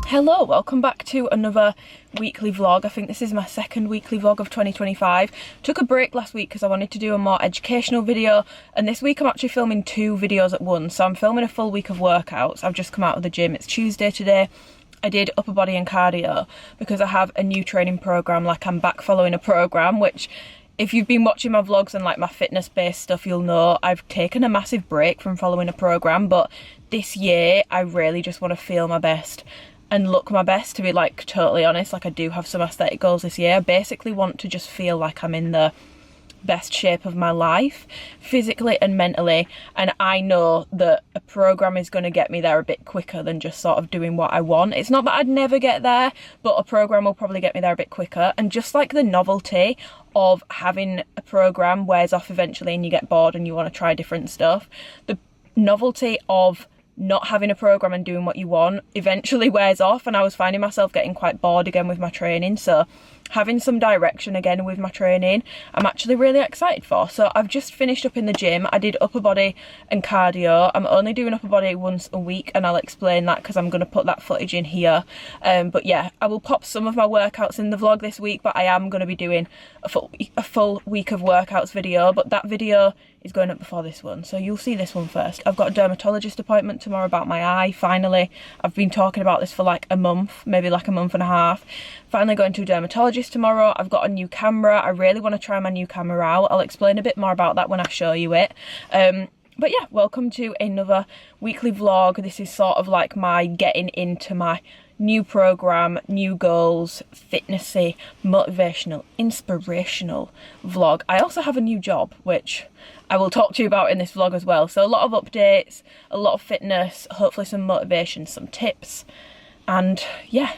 Hello, welcome back to another weekly vlog. I think this is my second weekly vlog of 2025. Took a break last week because I wanted to do a more educational video, and this week I'm actually filming 2 videos at once. So I'm filming a full week of workouts. I've just come out of the gym. It's Tuesday today. I did upper body and cardio because I have a new training program. Like, I'm back following a program, which if you've been watching my vlogs and like my fitness based stuff, you'll know I've taken a massive break from following a program. But this year I really just want to feel my best and look my best, to be like totally honest. Like, I do have some aesthetic goals this year. I basically want to just feel like I'm in the best shape of my life, physically and mentally, and I know that a program is going to get me there a bit quicker than just sort of doing what I want. It's not that I'd never get there, but a program will probably get me there a bit quicker. And just like the novelty of having a program wears off eventually and you get bored and you want to try different stuff, the novelty of not having a program and doing what you want eventually wears off, and I was finding myself getting quite bored again with my training. So having some direction again with my training, I'm actually really excited for. So I've just finished up in the gym. I did upper body and cardio. I'm only doing upper body once a week, and I'll explain that because I'm going to put that footage in here. But yeah, I will pop some of my workouts in the vlog this week, but I am going to be doing a full week of workouts video. But that video is going up before this one, so you'll see this one first. I've got a dermatologist appointment tomorrow about my eye, finally. I've been talking about this for like a month, maybe like a month and a half. Finally going to a dermatologist tomorrow. I've got a new camera. I really want to try my new camera out. I'll explain a bit more about that when I show you it. But yeah, welcome to another weekly vlog. This is sort of like my getting into my new program, new goals, fitnessy, motivational, inspirational vlog. I also have a new job, which I will talk to you about in this vlog as well. So a lot of updates, a lot of fitness, hopefully some motivation, some tips, and yeah,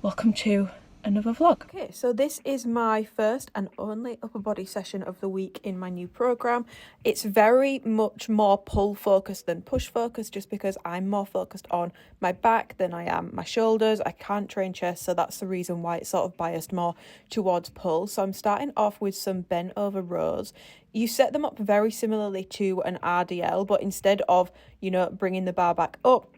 welcome to another vlog. Okay, so this is my first and only upper body session of the week in my new program. It's very much more pull focused than push focused, just because I'm more focused on my back than I am my shoulders. I can't train chest, so that's the reason why it's sort of biased more towards pull. So I'm starting off with some bent over rows. You set them up very similarly to an RDL, but instead of, you know, bringing the bar back up,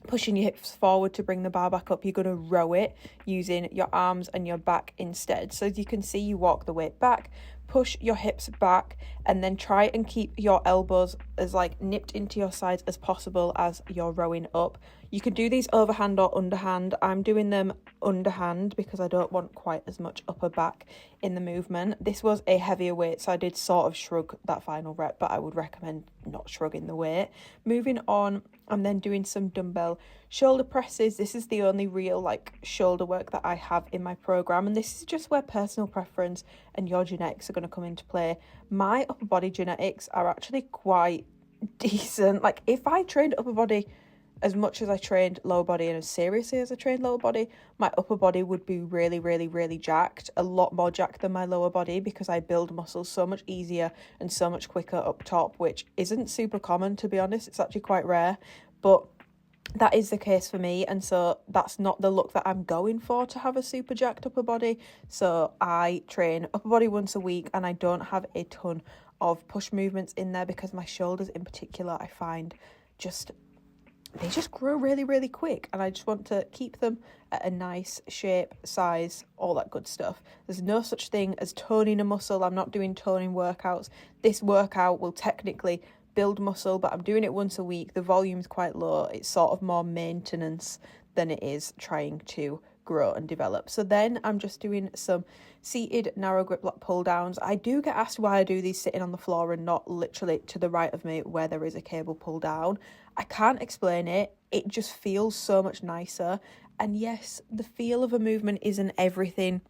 pushing your hips forward to bring the bar back up, you're going to row it using your arms and your back instead. So as you can see, you walk the weight back, push your hips back, and then try and keep your elbows as like nipped into your sides as possible as you're rowing up. You can do these overhand or underhand. I'm doing them underhand because I don't want quite as much upper back in the movement. This was a heavier weight, so I did sort of shrug that final rep, but I would recommend not shrugging the weight. Moving on, I'm then doing some dumbbell shoulder presses. This is the only real like shoulder work that I have in my program, and this is just where personal preference and your genetics are going to come into play. My upper body genetics are actually quite decent. Like, if I trained upper body as much as I trained lower body and as seriously as I trained lower body, my upper body would be really, really, really jacked. A lot more jacked than my lower body, because I build muscles so much easier and so much quicker up top, which isn't super common, to be honest. It's actually quite rare, but that is the case for me, and so that's not the look that I'm going for, to have a super jacked upper body. So I train upper body once a week, and I don't have a ton of push movements in there because my shoulders in particular, I find they just grow really, really quick, and I just want to keep them at a nice shape, size, all that good stuff. There's no such thing as toning a muscle. I'm not doing toning workouts. This workout will technically build muscle, but I'm doing it once a week. The volume's quite low. It's sort of more maintenance than it is trying to grow and develop. So then I'm just doing some seated narrow grip lock pull downs. I do get asked why I do these sitting on the floor and not literally to the right of me where there is a cable pull down. I can't explain it. It just feels so much nicer. And yes, the feel of a movement isn't everything.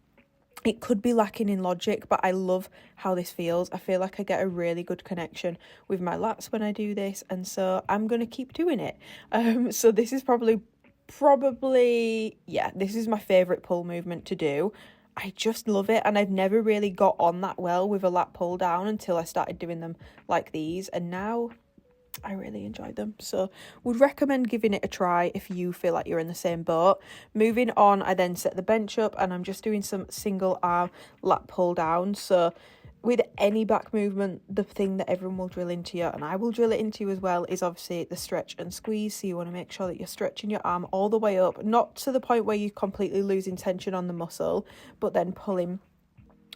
It could be lacking in logic, but I love how this feels. I feel like I get a really good connection with my lats when I do this, and so I'm going to keep doing it. So this is probably, yeah, this is my favourite pull movement to do. I just love it, and I've never really got on that well with a lat pull down until I started doing them like these, and now I really enjoyed them, so would recommend giving it a try if you feel like you're in the same boat. Moving on, I then set the bench up and I'm just doing some single arm lat pull down. So with any back movement, the thing that everyone will drill into you, and I will drill it into you as well, is obviously the stretch and squeeze. So you want to make sure that you're stretching your arm all the way up, not to the point where you're completely losing tension on the muscle, but then pulling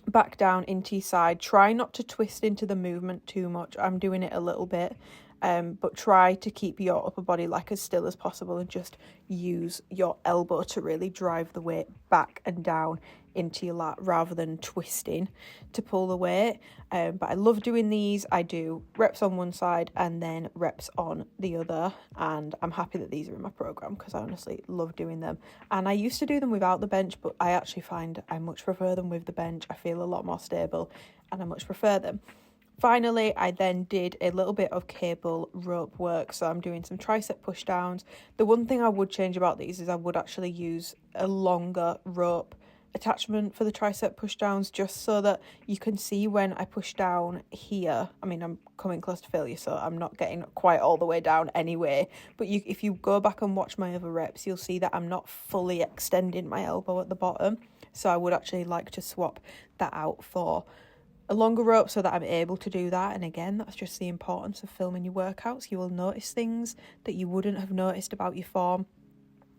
back down into your side. Try not to twist into the movement too much. I'm doing it a little bit, but try to keep your upper body like as still as possible, and just use your elbow to really drive the weight back and down into your lat rather than twisting to pull the weight. But I love doing these. I do reps on one side and then reps on the other, and I'm happy that these are in my program because I honestly love doing them. And I used to do them without the bench, but I actually find I much prefer them with the bench. I feel a lot more stable and I much prefer them. Finally, I then did a little bit of cable rope work, so I'm doing some tricep push downs. The one thing I would change about these is I would actually use a longer rope attachment for the tricep push downs, just so that you can see when I push down here. I mean, I'm coming close to failure, so I'm not getting quite all the way down anyway, but if you go back and watch my other reps, you'll see that I'm not fully extending my elbow at the bottom. So I would actually like to swap that out for a longer rope so that I'm able to do that. And again, that's just the importance of filming your workouts. You will notice things that you wouldn't have noticed about your form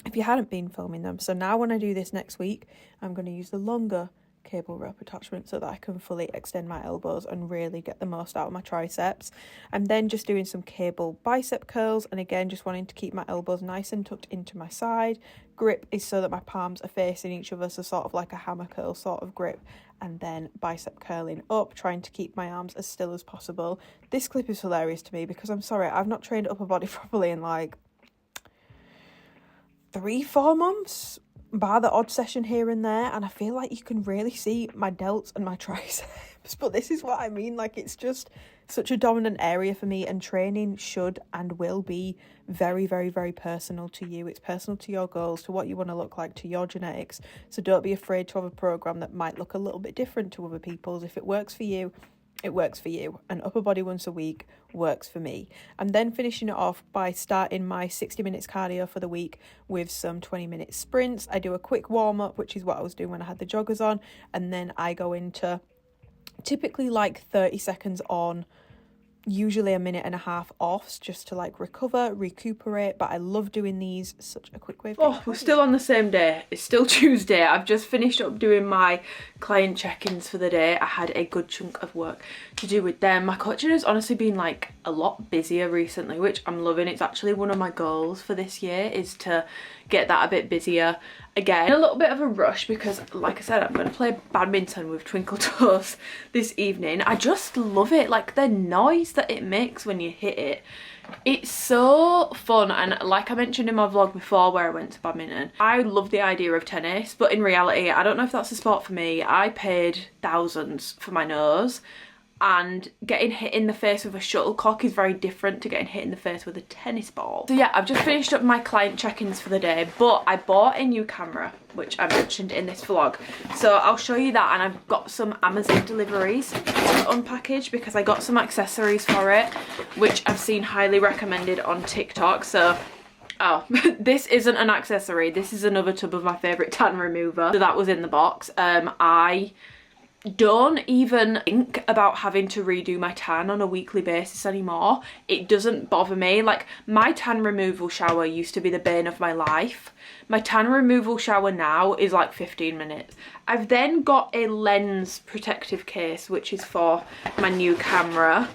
if you hadn't been filming them. So now when I do this next week, I'm going to use the longer cable rope attachment so that I can fully extend my elbows and really get the most out of my triceps. I'm then just doing some cable bicep curls, and again, just wanting to keep my elbows nice and tucked into my side. Grip is so that my palms are facing each other, so sort of like a hammer curl sort of grip, and then bicep curling up, trying to keep my arms as still as possible. This clip is hilarious to me because I'm sorry, I've not trained upper body properly in like 3-4 months, bar the odd session here and there, and I feel like you can really see my delts and my triceps. But this is what I mean, like, it's just such a dominant area for me, and training should and will be very, very, very personal to you. It's personal to your goals, to what you want to look like, to your genetics. So don't be afraid to have a program that might look a little bit different to other people's. If it works for you, it works for you, and upper body once a week works for me. I'm then finishing it off by starting my 60 minutes cardio for the week with some 20-minute sprints. I do a quick warm-up, which is what I was doing when I had the joggers on, and then I go into typically like 30 seconds on, usually a minute and a half off, just to like recuperate. But I love doing these, such a quick way of we're still on the same day. It's still Tuesday. I've just finished up doing my client check-ins for the day. I had a good chunk of work to do with them. My coaching has honestly been like a lot busier recently, which I'm loving. It's actually one of my goals for this year, is to get that a bit busier again. A little bit of a rush because, like I said, I'm going to play badminton with Twinkle Toes this evening. I just love it, like the noise that it makes when you hit it. It's so fun, and like I mentioned in my vlog before where I went to badminton, I love the idea of tennis, but in reality I don't know if that's a sport for me. I paid thousands for my nose, and getting hit in the face with a shuttlecock is very different to getting hit in the face with a tennis ball. So yeah, I've just finished up my client check-ins for the day, but I bought a new camera, which I mentioned in this vlog, so I'll show you that. And I've got some Amazon deliveries to unpackage because I got some accessories for it, which I've seen highly recommended on TikTok. So oh, this isn't an accessory, this is another tub of my favourite tan remover, so that was in the box. I don't even think about having to redo my tan on a weekly basis anymore. It doesn't bother me. Like, my tan removal shower used to be the bane of my life. My tan removal shower now is like 15 minutes. I've then got a lens protective case, which is for my new camera.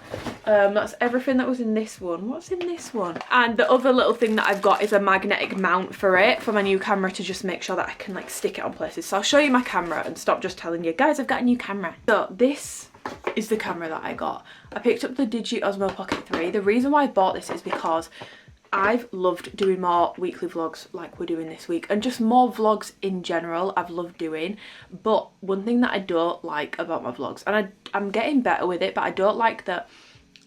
That's everything that was in this one. What's in this one? And the other little thing that I've got is a magnetic mount for it, for my new camera, to just make sure that I can like stick it on places. So I'll show you my camera and stop just telling you, guys, I've got a new camera. So this is the camera that I got. I picked up the Cosmo Pocket 3. The reason why I bought this is because I've loved doing more weekly vlogs like we're doing this week, and just more vlogs in general I've loved doing. But one thing that I don't like about my vlogs, and I'm getting better with it, but I don't like that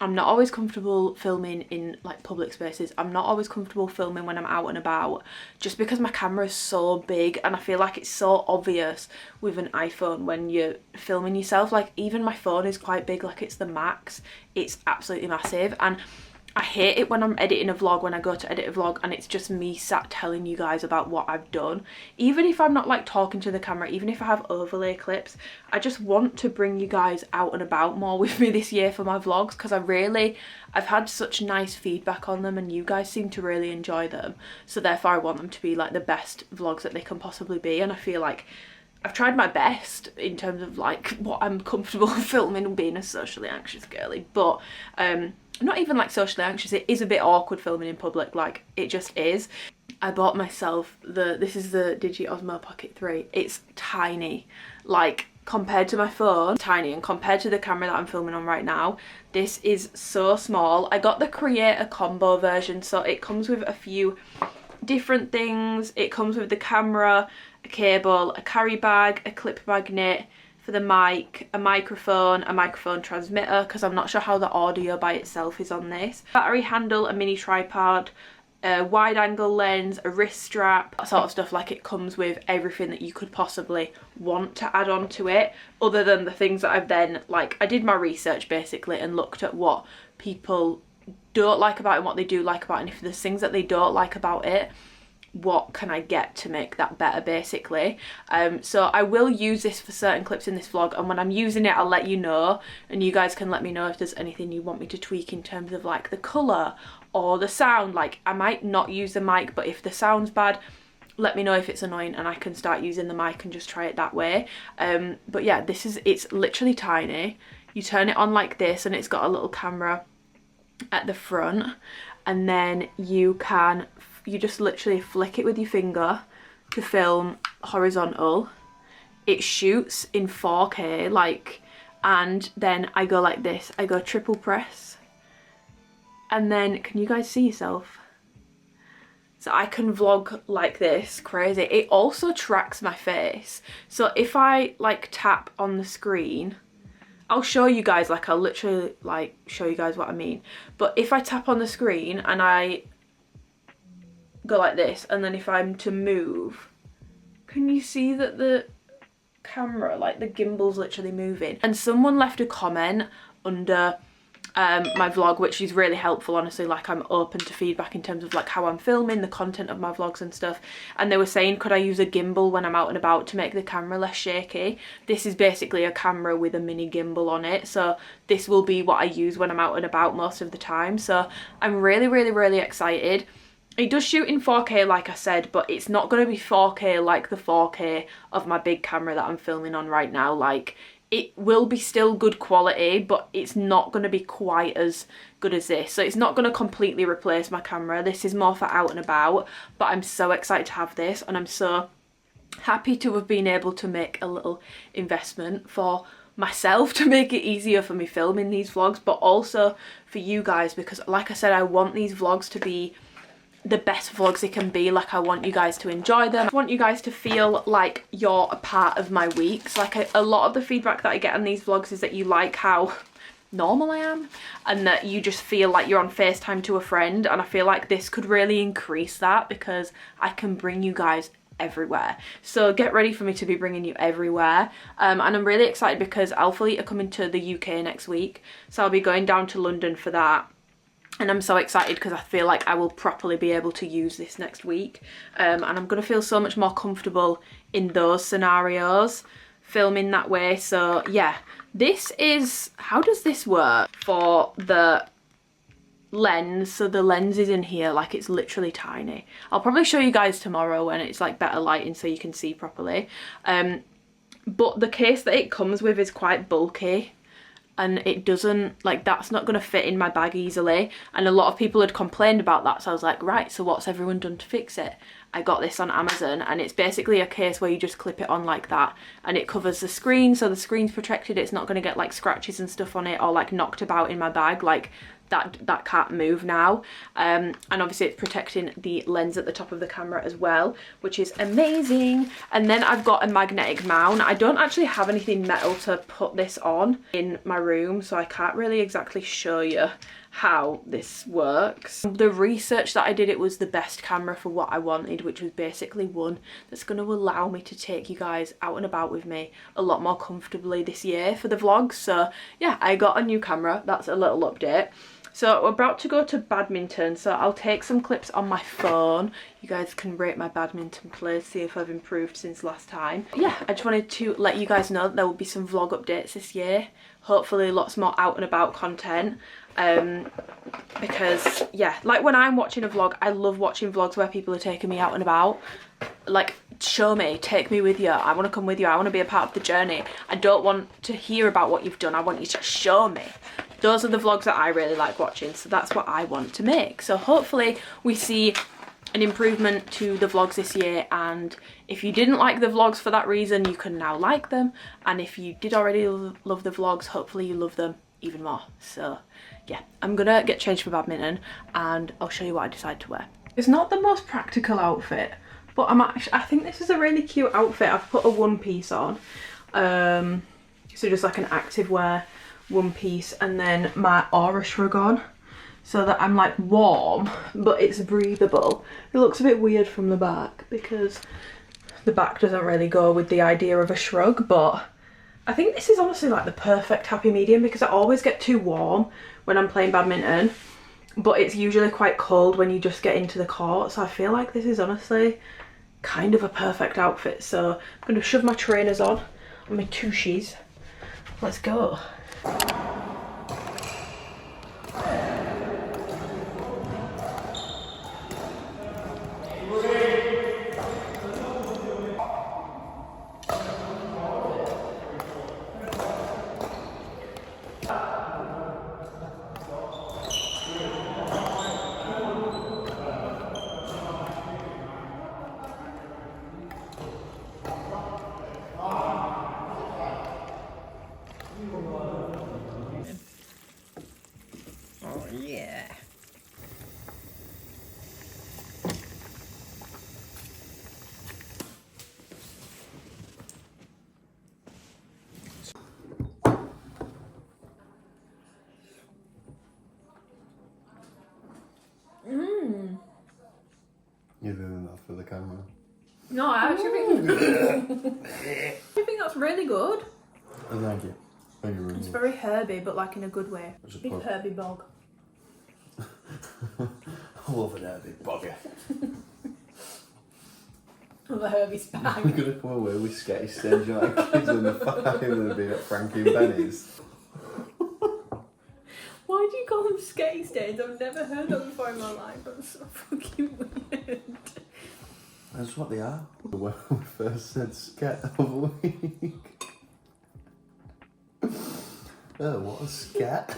I'm not always comfortable filming in like public spaces. I'm not always comfortable filming when I'm out and about, just because my camera is so big, and I feel like it's so obvious with an iPhone when you're filming yourself. Like even my phone is quite big, like it's the Max, it's absolutely massive, and I hate it when I'm editing a vlog, when I go to edit a vlog and it's just me sat telling you guys about what I've done. Even if I'm not like talking to the camera, even if I have overlay clips, I just want to bring you guys out and about more with me this year for my vlogs, because I've had such nice feedback on them and you guys seem to really enjoy them. So therefore I want them to be like the best vlogs that they can possibly be, and I feel like I've tried my best in terms of like what I'm comfortable filming, being a socially anxious girly. But not even like socially anxious, it is a bit awkward filming in public, like it just is. I bought myself this is the Digi Osmo Pocket 3. It's tiny, like compared to my phone, tiny, and compared to the camera that I'm filming on right now, this is so small. I got the Creator combo version, so it comes with a few different things. It comes with the camera, a cable, a carry bag, a clip magnet for the mic, a microphone transmitter, because I'm not sure how the audio by itself is on this, battery handle, a mini tripod, a wide angle lens, a wrist strap, that sort of stuff. Like it comes with everything that you could possibly want to add on to it, other than the things that I've then, like, I did my research basically and looked at what people don't like about it and what they do like about it, and if there's things that they don't like about it, what can I get to make that better basically. So I will use this for certain clips in this vlog, and when I'm using it I'll let you know, and you guys can let me know if there's anything you want me to tweak in terms of like the colour or the sound. Like I might not use the mic, but if the sound's bad, let me know if it's annoying and I can start using the mic and just try it that way. But yeah, it's literally tiny. You turn it on like this and it's got a little camera at the front, and then you just literally flick it with your finger to film horizontal. It shoots in 4K, like, and then I go like this. I go triple press, and then can you guys see yourself? So I can vlog like this, crazy. It also tracks my face. So if I like tap on the screen, I'll show you guys, like I'll literally like show you guys what I mean. But if I tap on the screen and I go like this, and then if I'm to move, can you see that the camera, like the gimbal's literally moving? And someone left a comment under my vlog, which is really helpful, honestly. Like I'm open to feedback in terms of like how I'm filming, the content of my vlogs and stuff, and they were saying could I use a gimbal when I'm out and about to make the camera less shaky. This is basically a camera with a mini gimbal on it, so this will be what I use when I'm out and about most of the time. So I'm really excited. It does shoot in 4K like I said, but it's not going to be 4K like the 4K of my big camera that I'm filming on right now. Like it will be still good quality, but it's not going to be quite as good as this. So it's not going to completely replace my camera. This is more for out and about, but I'm so excited to have this, and I'm so happy to have been able to make a little investment for myself to make it easier for me filming these vlogs, but also for you guys, because like I said, I want these vlogs to be the best vlogs they can be. Like I want you guys to enjoy them. I want you guys to feel like you're a part of my weeks. Like a lot of the feedback that I get on these vlogs is that you like how normal I am, and that you just feel like you're on FaceTime to a friend, and I feel like this could really increase that because I can bring you guys everywhere. So get ready for me to be bringing you everywhere. And I'm really excited because Alpha Elite are coming to the UK next week, so I'll be going down to London for that. And I'm so excited because I feel like I will properly be able to use this next week. And I'm going to feel so much more comfortable in those scenarios, filming that way. So yeah, this is, how does this work for the lens? So the lens is in here, like it's literally tiny. I'll probably show you guys tomorrow when it's like better lighting so you can see properly. But the case that it comes with is quite bulky, and it doesn't, like, that's not going to fit in my bag easily, and a lot of people had complained about that. So I was like, right, so what's everyone done to fix it? I got this on Amazon, and it's basically a case where you just clip it on like that, and it covers the screen, so the screen's protected. It's not going to get like scratches and stuff on it or like knocked about in my bag. Like that can't move now. And obviously it's protecting the lens at the top of the camera as well, which is amazing. And then I've got a magnetic mount. I don't actually have anything metal to put this on in my room, so I can't really exactly show you how this works. The research that I did, it was the best camera for what I wanted, which was basically one that's going to allow me to take you guys out and about with me a lot more comfortably this year for the vlogs. So yeah, I got a new camera. That's a little update. So we're about to go to badminton, so I'll take some clips on my phone. You guys can rate my badminton play, see if I've improved since last time. Yeah, I just wanted to let you guys know that there will be some vlog updates this year. Hopefully lots more out and about content. Because yeah, like when I'm watching a vlog, I love watching vlogs where people are taking me out and about. Like, show me, take me with you. I want to come with you. I want to be a part of the journey. I don't want to hear about what you've done. I want you to show me. Those are the vlogs that I really like watching, so that's what I want to make. So hopefully we see an improvement to the vlogs this year, and if you didn't like the vlogs for that reason, you can now like them, and if you did already love the vlogs, hopefully you love them even more. So yeah, I'm gonna get changed for badminton and I'll show you what I decide to wear. It's not the most practical outfit, but I think this is a really cute outfit. I've put a one piece on, so just like an active wear one piece, and then my aura shrug on, so that I'm like warm but it's breathable. It looks a bit weird from the back because the back doesn't really go with the idea of a shrug, but I think this is honestly like the perfect happy medium, because I always get too warm when I'm playing badminton, but it's usually quite cold when you just get into the court, so I feel like this is honestly kind of a perfect outfit. So I'm going to shove my trainers on and my tushies. Let's go. Oh yeah. You're doing that for the camera. No, I actually think I think that's really good. Oh, thank you. Thank you very much. It's very herby, but like in a good way. It's a Big bug. herby bog. I love an herby bugger. Of a herby We're spag. gonna come away with sketchy stage like kids in the five and they've been at Frankie and Benny's. Why do you call them skate stains? I've never heard that before in my life. That's so fucking weird. That's what they are. When we first said sket of a week. Oh, what a sket.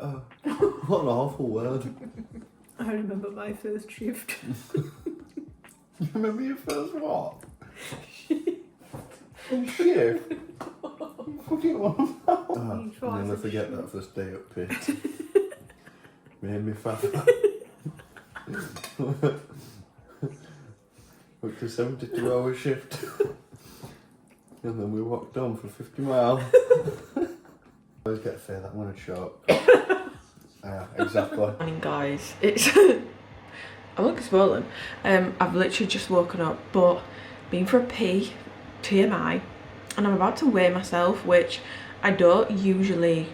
Oh, what an awful word. I remember my first shift. You remember your first what? Shift? What do you want? Oh, I'll never forget that first day up pit. Made me fat. Worked a 72-hour shift. And then we walked on for 50 miles. I always get fair that one had short. Yeah, exactly. Morning guys, it's I'm looking swollen. I've literally just woken up, but been for a pee, TMI, and I'm about to weigh myself, which I don't usually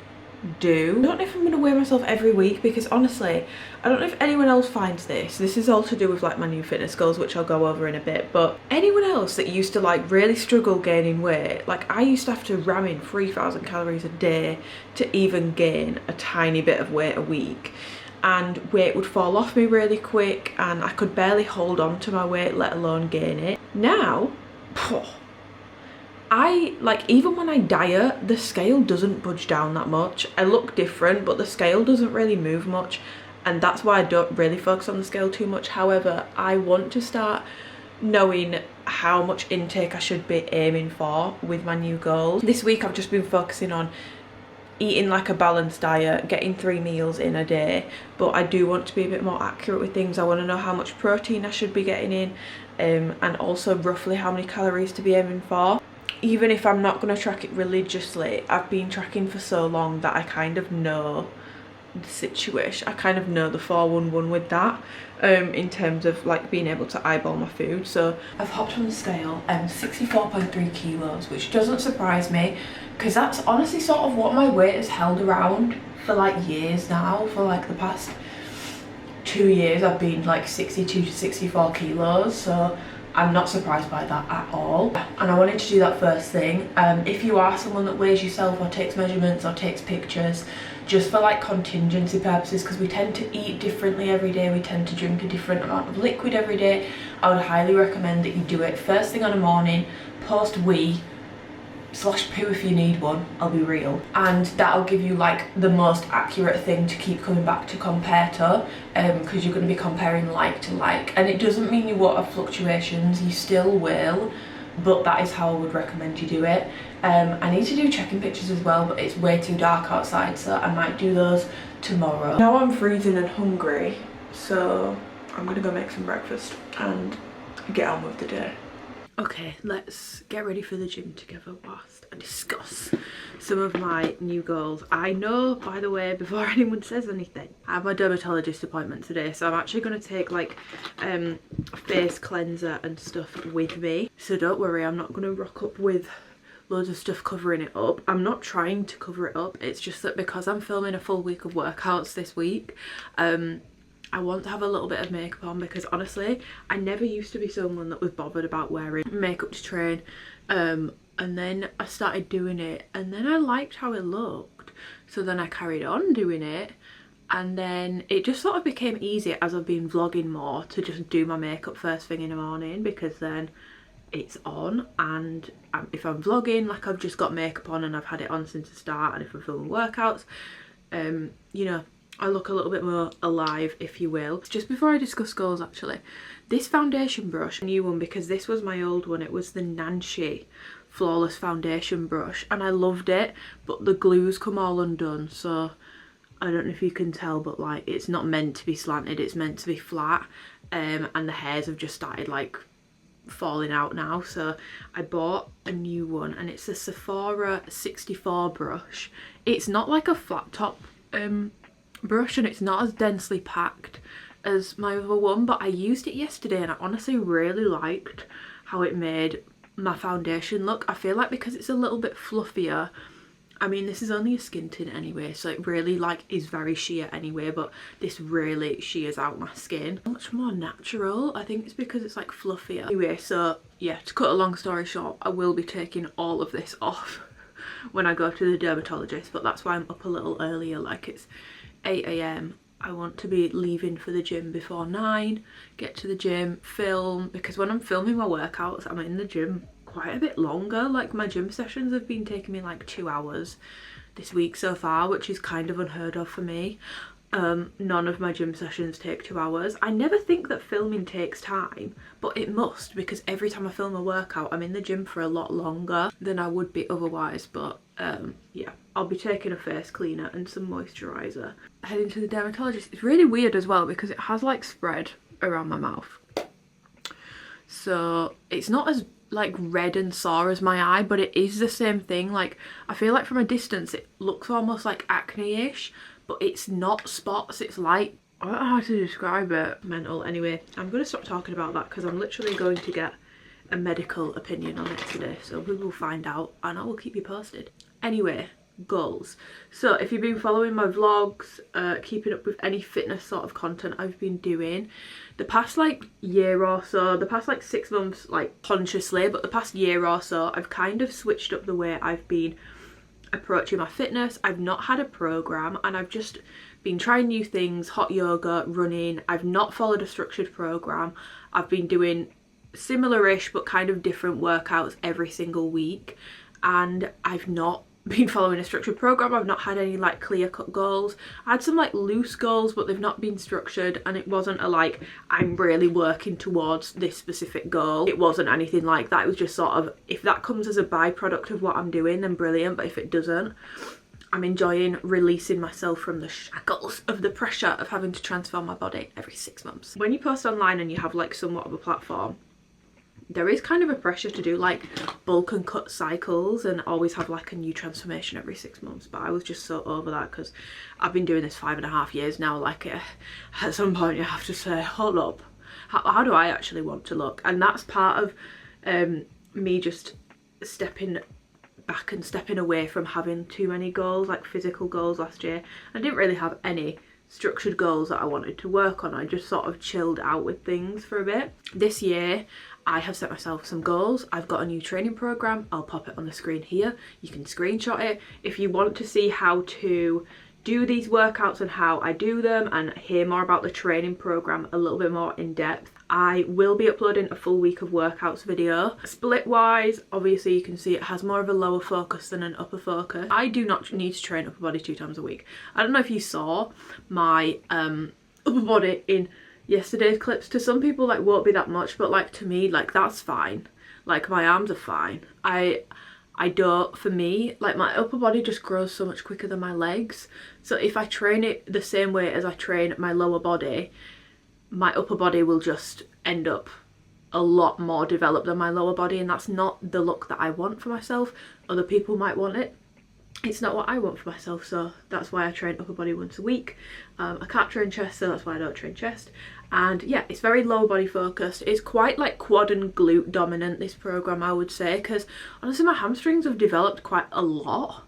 do. I don't know if I'm going to weigh myself every week, because honestly I don't know if anyone else finds this is all to do with like my new fitness goals, which I'll go over in a bit, but anyone else that used to like really struggle gaining weight, like I used to have to ram in 3,000 calories a day to even gain a tiny bit of weight a week, and weight would fall off me really quick and I could barely hold on to my weight, let alone gain it. Now I like, even when I diet, the scale doesn't budge down that much. I look different, but the scale doesn't really move much, and that's why I don't really focus on the scale too much. However, I want to start knowing how much intake I should be aiming for with my new goals. This week I've just been focusing on eating like a balanced diet, getting 3 meals in a day, but I do want to be a bit more accurate with things. I want to know how much protein I should be getting in, and also roughly how many calories to be aiming for. Even if I'm not going to track it religiously, I've been tracking for so long that I kind of know the situation. I kind of know the 411 with that, in terms of like being able to eyeball my food. So I've hopped on the scale, 64.3 kilos, which doesn't surprise me because that's honestly sort of what my weight has held around for like years now. For like the past 2 years I've been like 62 to 64 kilos, so I'm not surprised by that at all. And I wanted to do that first thing. If you are someone that weighs yourself or takes measurements or takes pictures, just for like contingency purposes, because we tend to eat differently every day, we tend to drink a different amount of liquid every day, I would highly recommend that you do it first thing on a morning, post wee / poo if you need one, I'll be real, and that'll give you like the most accurate thing to keep coming back to compare to, because you're going to be comparing like to like, and it doesn't mean you won't have fluctuations, you still will, but that is how I would recommend you do it. I need to do check-in pictures as well, but it's way too dark outside, so I might do those tomorrow. Now I'm freezing and hungry, so I'm gonna go make some breakfast and get on with the day. Okay, let's get ready for the gym together whilst I discuss some of my new goals. I know, by the way, before anyone says anything, I have my dermatologist appointment today, so I'm actually going to take like face cleanser and stuff with me. So don't worry, I'm not going to rock up with loads of stuff covering it up. I'm not trying to cover it up, it's just that because I'm filming a full week of workouts this week, I want to have a little bit of makeup on, because honestly I never used to be someone that was bothered about wearing makeup to train, and then I started doing it and then I liked how it looked, so then I carried on doing it, and then it just sort of became easier as I've been vlogging more to just do my makeup first thing in the morning, because then it's on, and if I'm vlogging, like I've just got makeup on and I've had it on since the start, and if I'm filming workouts, you know, I look a little bit more alive, if you will. Just before I discuss goals actually, this foundation brush, a new one, because this was my old one, it was the Nancy Flawless Foundation Brush, and I loved it, but the glue's come all undone, so I don't know if you can tell, but like it's not meant to be slanted, it's meant to be flat, and the hairs have just started like falling out now, so I bought a new one, and it's a Sephora 64 brush. It's not like a flat top brush, and it's not as densely packed as my other one, but I used it yesterday and I honestly really liked how it made my foundation look. I feel like because it's a little bit fluffier, I mean this is only a skin tint anyway, so it really like is very sheer anyway, but this really shears out my skin much more natural. I think it's because it's like fluffier. Anyway, so yeah, to cut a long story short, I will be taking all of this off when I go to the dermatologist, but that's why I'm up a little earlier, like it's 8 AM. I want to be leaving for the gym before 9, get to the gym, film, because when I'm filming my workouts I'm in the gym quite a bit longer. Like my gym sessions have been taking me like 2 hours this week so far, which is kind of unheard of for me. None of my gym sessions take 2 hours. I never think that filming takes time, but it must, because every time I film a workout I'm in the gym for a lot longer than I would be otherwise. But yeah, I'll be taking a face cleaner and some moisturiser. Heading to the dermatologist. It's really weird as well because it has like spread around my mouth, so it's not as like red and sore as my eye, but it is the same thing. Like I feel like from a distance it looks almost like acne-ish, but it's not spots, it's like, I don't know how to describe it. Mental. Anyway, I'm going to stop talking about that because I'm literally going to get a medical opinion on it today, so we will find out and I will keep you posted. Anyway, goals. So if you've been following my vlogs, keeping up with any fitness sort of content I've been doing the past like year or so, the past like 6 months like consciously, but the past year or so I've kind of switched up the way I've been approaching my fitness. I've not had a program and I've just been trying new things, hot yoga, running. I've not followed a structured program. I've been doing similar-ish but kind of different workouts every single week, and I've not been following a structured program. I've not had any like clear-cut goals. I had some like loose goals, but they've not been structured, and it wasn't a like I'm really working towards this specific goal. It wasn't anything like that. It was just sort of, if that comes as a byproduct of what I'm doing then brilliant, but if it doesn't, I'm enjoying releasing myself from the shackles of the pressure of having to transform my body every 6 months. When you post online and you have like somewhat of a platform, there is kind of a pressure to do like bulk and cut cycles and always have like a new transformation every 6 months. But I was just so over that because I've been doing this 5.5 years now. Like at some point you have to say, hold up, how do I actually want to look? And that's part of me just stepping back and stepping away from having too many goals, like physical goals. Last year I didn't really have any structured goals that I wanted to work on. I just sort of chilled out with things for a bit. This year I have set myself some goals. I've got a new training program. I'll pop it on the screen here. You can screenshot it if you want to see how to do these workouts and how I do them and hear more about the training program a little bit more in depth. I will be uploading a full week of workouts video. Split wise, obviously you can see it has more of a lower focus than an upper focus. I do not need to train upper body 2 times a week. I don't know if you saw my upper body in yesterday's clips. To some people like won't be that much, but like to me, like that's fine. Like my arms are fine. I don't, for me, like my upper body just grows so much quicker than my legs. So if I train it the same way as I train my lower body, my upper body will just end up a lot more developed than my lower body, and that's not the look that I want for myself. Other people might want it. It's not what I want for myself, so that's why I train upper body once a week. I can't train chest, so that's why I don't train chest. And yeah, it's very lower body focused. It's quite like quad and glute dominant, this program, I would say, because honestly my hamstrings have developed quite a lot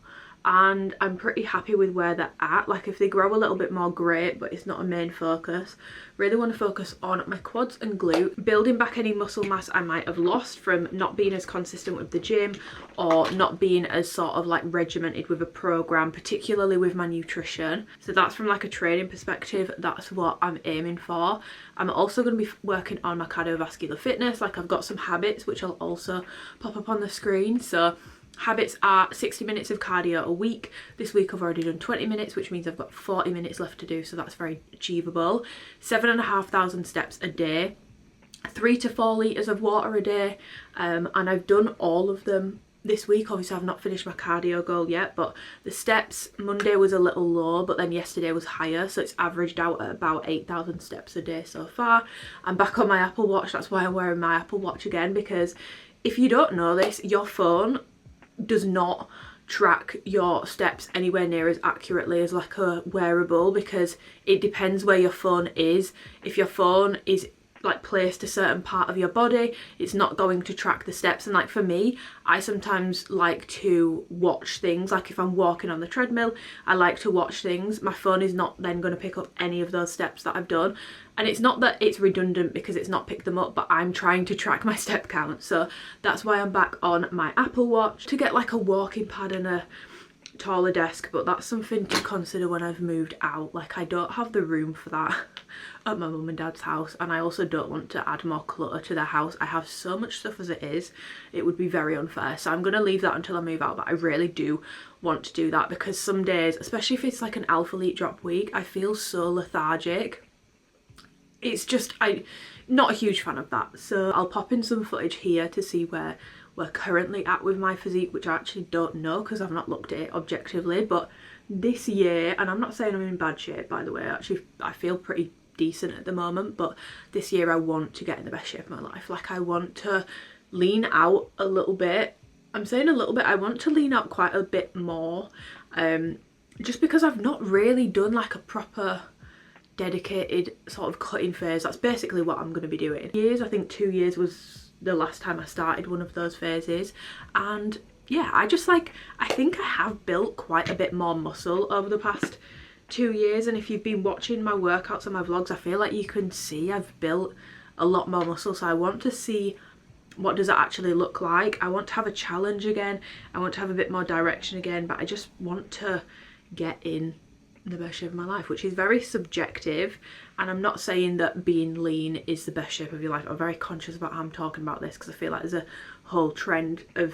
and I'm pretty happy with where they're at. Like if they grow a little bit more, great, but it's not a main focus. Really want to focus on my quads and glute, building back any muscle mass I might have lost from not being as consistent with the gym or not being as sort of like regimented with a program, particularly with my nutrition. So that's from like a training perspective, that's what I'm aiming for. I'm also going to be working on my cardiovascular fitness. Like I've got some habits which I'll also pop up on the screen. So habits are 60 minutes of cardio a week. This week I've already done 20 minutes, which means I've got 40 minutes left to do, so that's very achievable. 7,500 steps a day, 3 to 4 litres of water a day, and I've done all of them this week. Obviously I've not finished my cardio goal yet, but the steps, Monday was a little low, but then yesterday was higher, so it's averaged out at about 8,000 steps a day so far. I'm back on my Apple Watch, that's why I'm wearing my Apple Watch again, because if you don't know this, your phone does not track your steps anywhere near as accurately as like a wearable, because it depends where your phone is. If your phone is like placed a certain part of your body, it's not going to track the steps. And like for me, I sometimes like to watch things, like if I'm walking on the treadmill, I like to watch things. My phone is not then going to pick up any of those steps that I've done, and it's not that it's redundant because it's not picked them up, but I'm trying to track my step count. So that's why I'm back on my Apple Watch to get like a walking pad and a taller desk, but that's something to consider when I've moved out. Like I don't have the room for that at my mum and dad's house, and I also don't want to add more clutter to their house. I have so much stuff as it is, it would be very unfair, so I'm going to leave that until I move out. But I really do want to do that, because some days, especially if it's like an alpha elite drop week, I feel so lethargic. It's just, I'm not a huge fan of that. So I'll pop in some footage here to see where we're currently at with my physique, which I actually don't know because I've not looked at it objectively. But this year, and I'm not saying I'm in bad shape, by the way, actually I feel pretty decent at the moment, but this year I want to get in the best shape of my life. Like I want to lean out a little bit. I'm saying a little bit, I want to lean out quite a bit more, just because I've not really done like a proper dedicated sort of cutting phase. That's basically what I'm going to be doing. I think 2 years was the last time I started one of those phases, and yeah, I think I have built quite a bit more muscle over the past 2 years. And if you've been watching my workouts and my vlogs, I feel like you can see I've built a lot more muscle. So I want to see what does it actually look like. I want to have a challenge again, I want to have a bit more direction again, but I just want to get in the best shape of my life, which is very subjective. And I'm not saying that being lean is the best shape of your life. I'm very conscious about how I'm talking about this, because I feel like there's a whole trend of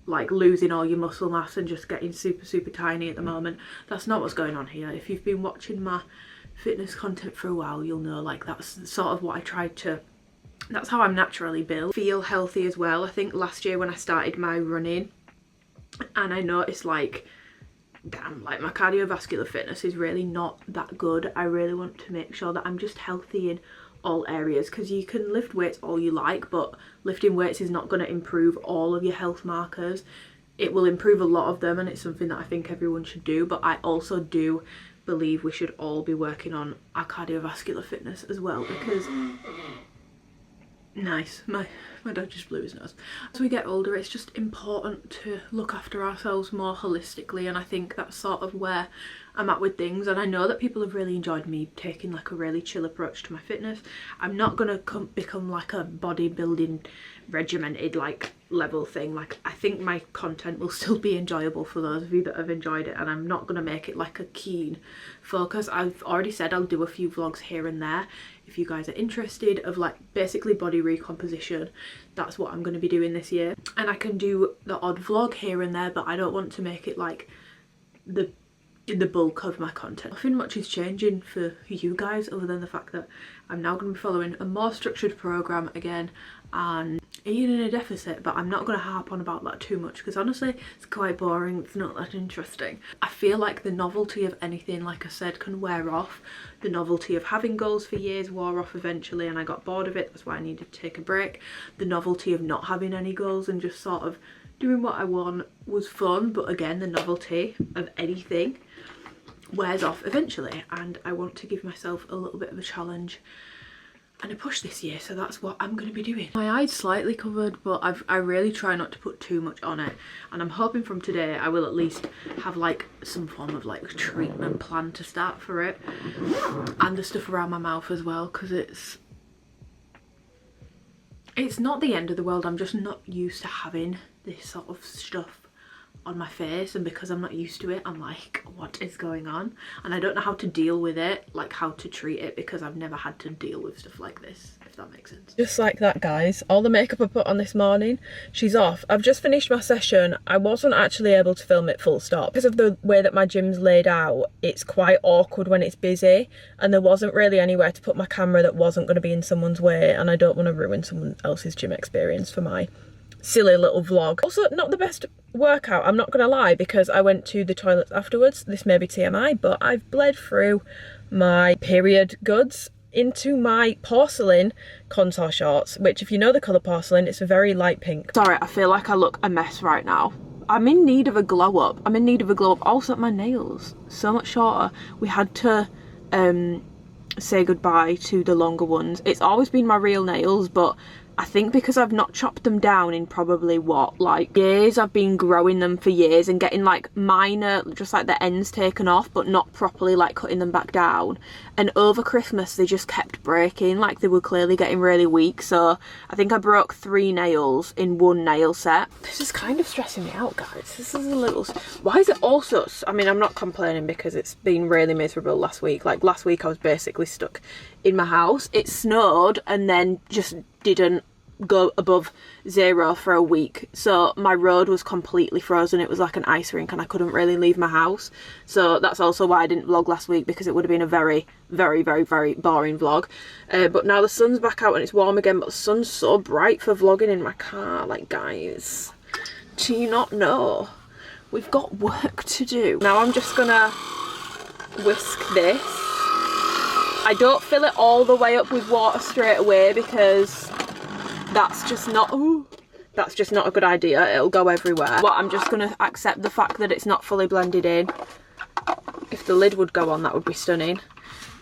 like losing all your muscle mass and just getting super tiny at the moment. That's not what's going on here. If you've been watching my fitness content for a while, you'll know like that's sort of what I tried to, that's how I'm naturally built. Feel healthy as well. I think last year when I started my running, and I noticed like damn, like my cardiovascular fitness is really not that good. I really want to make sure that I'm just healthy in all areas, because you can lift weights all you like, but lifting weights is not going to improve all of your health markers. It will improve a lot of them, and it's something that I think everyone should do, but I also do believe we should all be working on our cardiovascular fitness as well, because nice, my dad just blew his nose. As we get older, it's just important to look after ourselves more holistically, and I think that's sort of where I'm at with things. And I know that people have really enjoyed me taking like a really chill approach to my fitness. I'm not gonna become like a bodybuilding regimented like level thing. Like, I think my content will still be enjoyable for those of you that have enjoyed it, and I'm not gonna make it like a keen focus. I've already said I'll do a few vlogs here and there if you guys are interested, of like basically body recomposition. That's what I'm going to be doing this year, and I can do the odd vlog here and there, but I don't want to make it like the bulk of my content. Nothing much is changing for you guys other than the fact that I'm now going to be following a more structured program again and eating in a deficit, but I'm not going to harp on about that too much because honestly it's quite boring. It's not that interesting. I feel like the novelty of anything, like I said, can wear off. The novelty of having goals for years wore off eventually, and I got bored of it. That's why I needed to take a break. The novelty of not having any goals and just sort of doing what I want was fun, but again, the novelty of anything wears off eventually, and I want to give myself a little bit of a challenge and a push this year, so that's what I'm going to be doing. My eye's slightly covered, but I really try not to put too much on it, and I'm hoping from today I will at least have like some form of like treatment plan to start for it, and the stuff around my mouth as well, because it's not the end of the world. I'm just not used to having this sort of stuff on my face, and because I'm not used to it, I'm like, what is going on? And I don't know how to deal with it, like how to treat it, because I've never had to deal with stuff like this, if that makes sense. Just like that, guys, all the makeup I put on this morning, she's off. I've just finished my session. I wasn't actually able to film it full stop because of the way that my gym's laid out. It's quite awkward when it's busy, and there wasn't really anywhere to put my camera that wasn't going to be in someone's way, and I don't want to ruin someone else's gym experience for my silly little vlog. Also, not the best workout, I'm not gonna lie, because I went to the toilets afterwards. This may be TMI, but I've bled through my period goods into my porcelain contour shorts, which, if you know the colour porcelain, it's a very light pink. Sorry, I feel like I look a mess right now. I'm in need of a glow up. I'm in need of a glow up. Also, my nails, so much shorter. We had to say goodbye to the longer ones. It's always been my real nails, but I think because I've not chopped them down in probably what, like years, I've been growing them for years and getting like minor, just like the ends taken off, but not properly like cutting them back down. And over Christmas they just kept breaking, like they were clearly getting really weak. So I think I broke 3 nails in one nail set. This is kind of stressing me out, guys. This is a little, why is it also, I mean, I'm not complaining because it's been really miserable last week. Like last week I was basically stuck in my house. It snowed and then just didn't go above 0 for a week, so my road was completely frozen. It was like an ice rink and I couldn't really leave my house, so that's also why I didn't vlog last week, because it would have been a very very boring vlog. But now the sun's back out and it's warm again, but the sun's so bright for vlogging in my car. Like, guys, do you not know we've got work to do? Now I'm just gonna whisk this. I don't fill it all the way up with water straight away because that's just not a good idea. It'll go everywhere. But I'm just gonna accept the fact that it's not fully blended in. If the lid would go on, that would be stunning.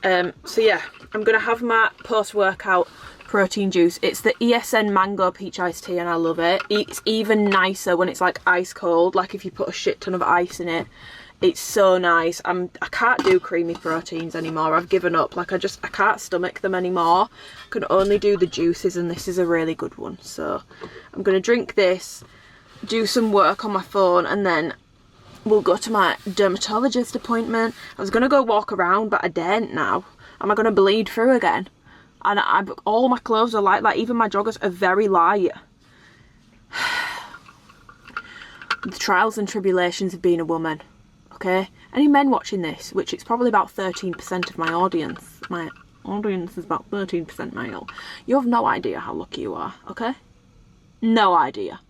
So yeah, I'm gonna have my post-workout protein juice. It's the ESN mango peach iced tea and I love it. It's even nicer when it's like ice cold, like if you put a shit ton of ice in it. It's so nice. I can't do creamy proteins anymore. I've given up. Like I can't stomach them anymore. I can only do the juices, and this is a really good one. So I'm gonna drink this, do some work on my phone, and then we'll go to my dermatologist appointment. I was gonna go walk around, but I daren't now. Am I gonna bleed through again? And all my clothes are light. Like even my joggers are very light. The trials and tribulations of being a woman. Okay, any men watching this, which it's probably about 13% of my audience is about 13% male, you have no idea how lucky you are, okay? No idea.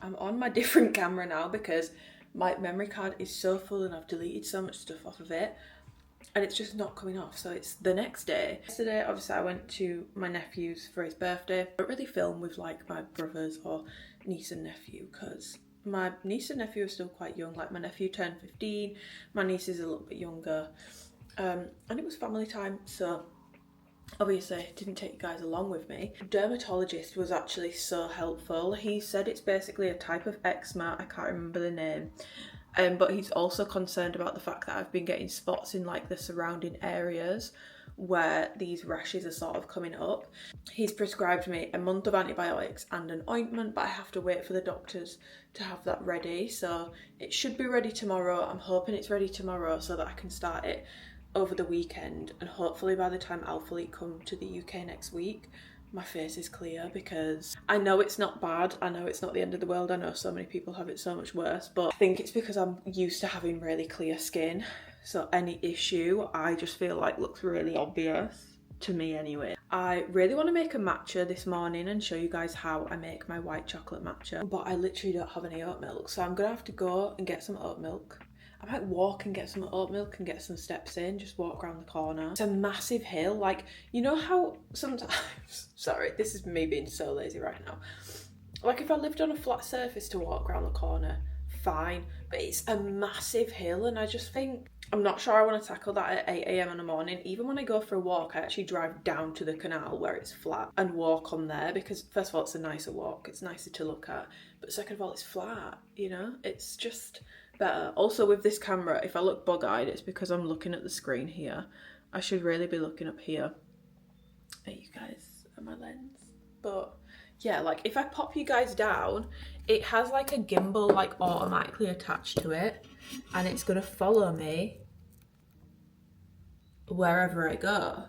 I'm on my different camera now because My memory card is so full and I've deleted so much stuff off of it and it's just not coming off, so it's the next day. Yesterday, obviously I went to my nephew's for his birthday. I don't really film with like my brothers or niece and nephew because my niece and nephew are still quite young. Like my nephew turned 15, my niece is a little bit younger, and it was family time, so obviously didn't take you guys along with me. Dermatologist was actually so helpful. He said it's basically a type of eczema, I can't remember the name, but he's also concerned about the fact that I've been getting spots in like the surrounding areas where these rashes are sort of coming up. He's prescribed me a month of antibiotics and an ointment, but I have to wait for the doctors to have that ready, so it should be ready tomorrow. I'm hoping it's ready tomorrow so that I can start it over the weekend, and hopefully by the time Alphalete come to the UK next week, my face is clear, because I know it's not bad, I know it's not the end of the world, I know so many people have it so much worse, but I think it's because I'm used to having really clear skin, so any issue I just feel like looks really obvious, to me anyway. I really want to make a matcha this morning and show you guys how I make my white chocolate matcha, but I literally don't have any oat milk, so I'm gonna have to go and get some oat milk. I might walk and get some oat milk and get some steps in, just walk around the corner. It's a massive hill, like, you know how sometimes, sorry, this is me being so lazy right now. Like if I lived on a flat surface to walk around the corner, fine, but it's a massive hill and I just think, I'm not sure I want to tackle that at 8 AM in the morning. Even when I go for a walk, I actually drive down to the canal where it's flat and walk on there, because first of all, it's a nicer walk, it's nicer to look at, but second of all, it's flat, you know, it's just better. Also with this camera, if I look bug-eyed, it's because I'm looking at the screen here. I should really be looking up here at you guys at my lens. But yeah, like if I pop you guys down, it has like a gimbal like automatically attached to it, and it's gonna follow me wherever I go.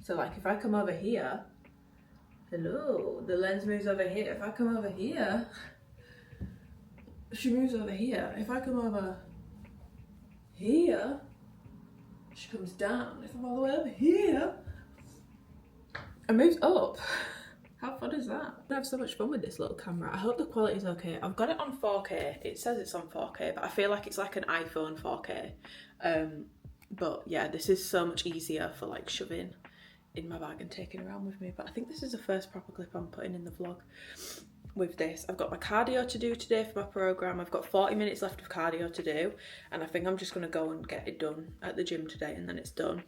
So like if I come over here, hello, the lens moves over here. If I come over here, she moves over here. If I come over here, she comes down. If I'm all the way over here, it moves up. How fun is that? I have so much fun with this little camera. I hope the quality is okay. I've got it on 4K. It says it's on 4K, but I feel like it's like an iPhone 4K. But yeah, this is so much easier for like shoving in my bag and taking around with me. But I think this is the first proper clip I'm putting in the vlog with this. I've got my cardio to do today for my program. I've got 40 minutes left of cardio to do, and I think I'm just gonna go and get it done at the gym today, and then it's done.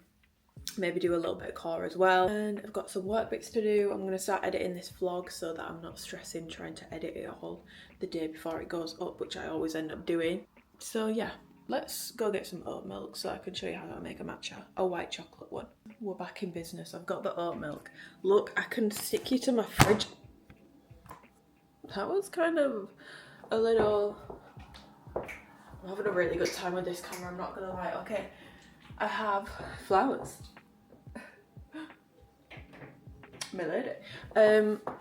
Maybe do a little bit of core as well, and I've got some work bits to do. I'm gonna start editing this vlog so that I'm not stressing trying to edit it all the day before it goes up, which I always end up doing. So yeah, let's go get some oat milk so I can show you how I make a matcha, a white chocolate one. We're back in business. I've got the oat milk. Look, I can stick you to my fridge. That was kind of a little, I'm having a really good time with this camera, I'm not gonna lie. Okay, I have flowers. My lady.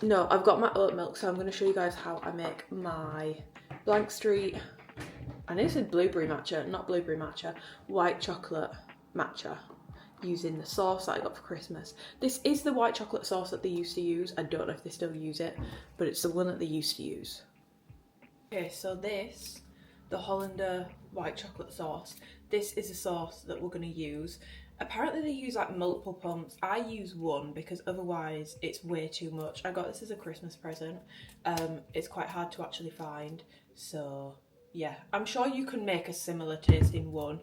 No, I've got my oat milk, so I'm gonna show you guys how I make my Blank Street, I know it said blueberry matcha, not blueberry matcha, white chocolate matcha, using the sauce that I got for Christmas. This is the white chocolate sauce that they used to use. I don't know if they still use it, but it's the one that they used to use. Okay, so this, the Hollander white chocolate sauce, this is a sauce that we're going to use. Apparently they use like multiple pumps. I use one because otherwise it's way too much. I got this as a Christmas present. It's quite hard to actually find, so yeah, I'm sure you can make a similar tasting one,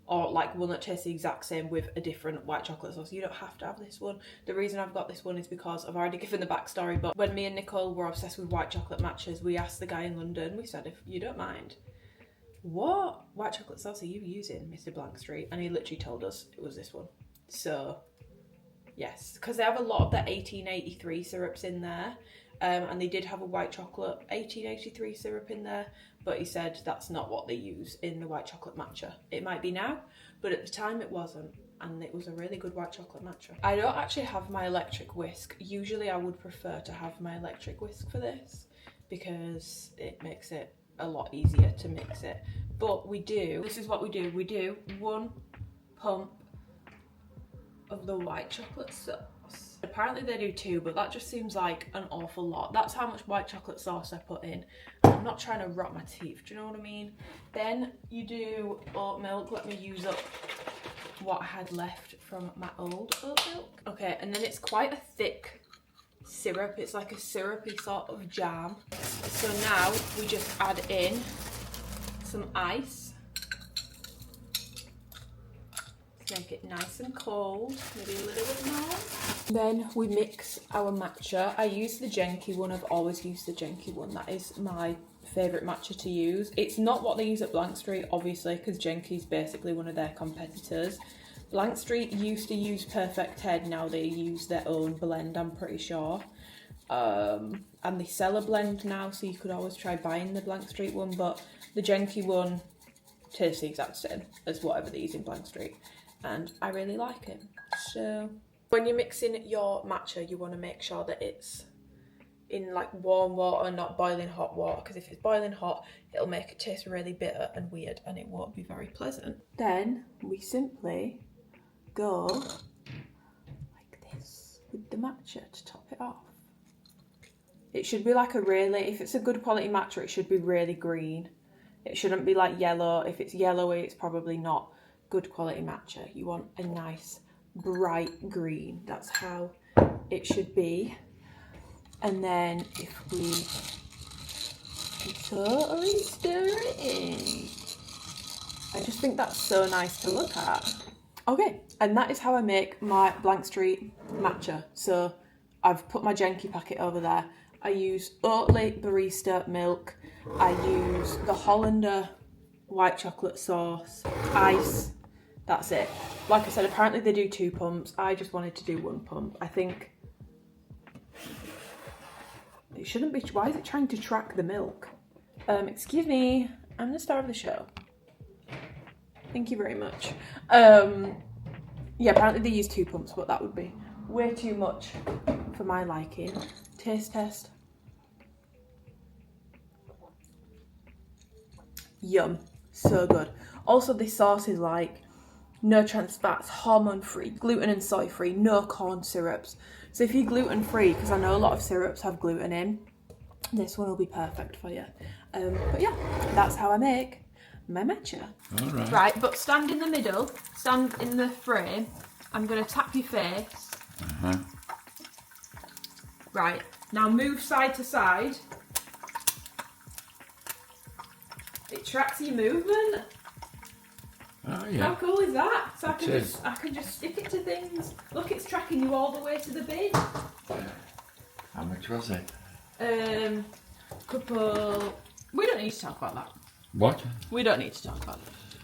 or like one that tastes the exact same with a different white chocolate sauce. You don't have to have this one. The reason I've got this one is because I've already given the backstory, but when me and Nicole were obsessed with white chocolate matchas, we asked the guy in London, we said, if you don't mind, what white chocolate sauce are you using, Mr. Blank Street? And he literally told us it was this one. So yes, because they have a lot of the 1883 syrups in there, and they did have a white chocolate 1883 syrup in there, but he said that's not what they use in the white chocolate matcha. It might be now, but at the time it wasn't, and it was a really good white chocolate matcha. I don't actually have my electric whisk. Usually I would prefer to have my electric whisk for this because it makes it a lot easier to mix it, but we do, this is what we do 1 pump of the white chocolate sauce. Apparently they do 2, but that just seems like an awful lot. That's how much white chocolate sauce I put in. I'm not trying to rot my teeth, do you know what I mean? Then you do oat milk. Let me use up what I had left from my old oat milk. Okay, and then it's quite a thick syrup. It's like a syrupy sort of jam. So now we just add in some ice. Make it nice and cold, maybe a little bit more. Then we mix our matcha. I use the Genki one. I've always used the Genki one. That is my favourite matcha to use. It's not what they use at Blank Street, obviously, because Genki is basically one of their competitors. Blank Street used to use Perfect 10, now they use their own blend, I'm pretty sure. And they sell a blend now, so you could always try buying the Blank Street one, but the Genki one tastes the exact same as whatever they use in Blank Street. And I really like it. So when you're mixing your matcha, you want to make sure that it's in like warm water, not boiling hot water, because if it's boiling hot, it'll make it taste really bitter and weird and it won't be very pleasant. Then we simply go like this with the matcha to top it off. It should be like a really, if it's a good quality matcha, it should be really green. It shouldn't be like yellow. If it's yellowy, it's probably not good quality matcha. You want a nice bright green. That's how it should be. And then if we totally stir it in, I just think that's so nice to look at. Okay, and that is how I make my Blank Street matcha. So I've put my Genki packet over there. I use Oatly barista milk. I use the Hollander white chocolate sauce, ice. That's it. Like I said, apparently they do 2 pumps. I just wanted to do 1 pump. I think it shouldn't be. Why is it trying to track the milk? Excuse me, I'm the star of the show. Thank you very much. Yeah, apparently they use 2 pumps, but that would be way too much for my liking. Taste test. Yum. So good. Also, this sauce is like no trans fats, hormone free, gluten and soy free, no corn syrups. So if you're gluten free, because I know a lot of syrups have gluten in, this one will be perfect for you. But yeah, that's how I make my matcha. All right. Right, but stand in the middle, stand in the frame. I'm going to tap your face. Uh-huh. Right, now move side to side. It tracks your movement. Oh yeah. How cool is that? So It I can just stick it to things. Look, it's tracking you all the way to the bin. How much was it? Couple. We don't need to talk about that. What? We don't need to talk about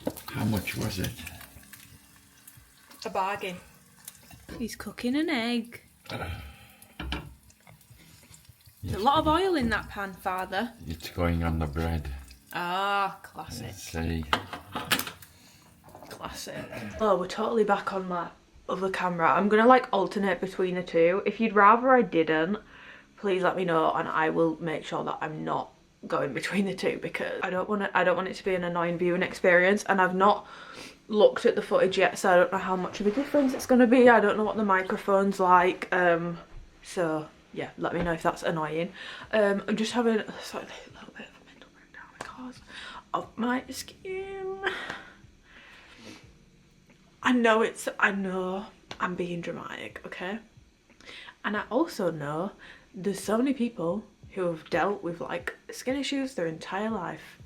that. How much was it? A bargain. He's cooking an egg. There's a lot of oil in that pan, Father. It's going on the bread. Ah, classic. Let's see. Classic. Oh, we're totally back on my other camera. I'm gonna like alternate between the two. If you'd rather I didn't, please let me know and I will make sure that I'm not going between the two, because I don't want it to be an annoying viewing experience, and I've not looked at the footage yet, so I don't know how much of a difference it's gonna be. I don't know what the microphone's like. So yeah, let me know if that's annoying. I'm just having a little bit of a mental breakdown because of my skin. I know I'm being dramatic, okay? And I also know there's so many people who have dealt with like skin issues their entire life.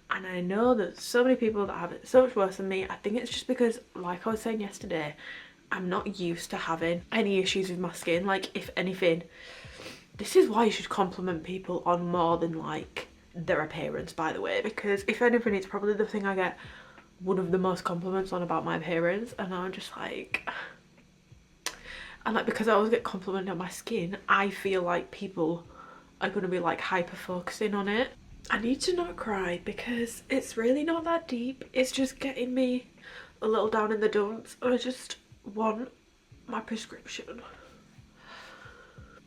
And I know that so many people that have it so much worse than me. I think it's just because, like I was saying yesterday, I'm not used to having any issues with my skin. Like, if anything, this is why you should compliment people on more than like their appearance, by the way, because if anything, it's probably the thing I get one of the most compliments on about my appearance. And I'm just like, and like, because I always get complimented on my skin, I feel like people are going to be like hyper focusing on it. I need to not cry because it's really not that deep. It's just getting me a little down in the dumps. I just want my prescription.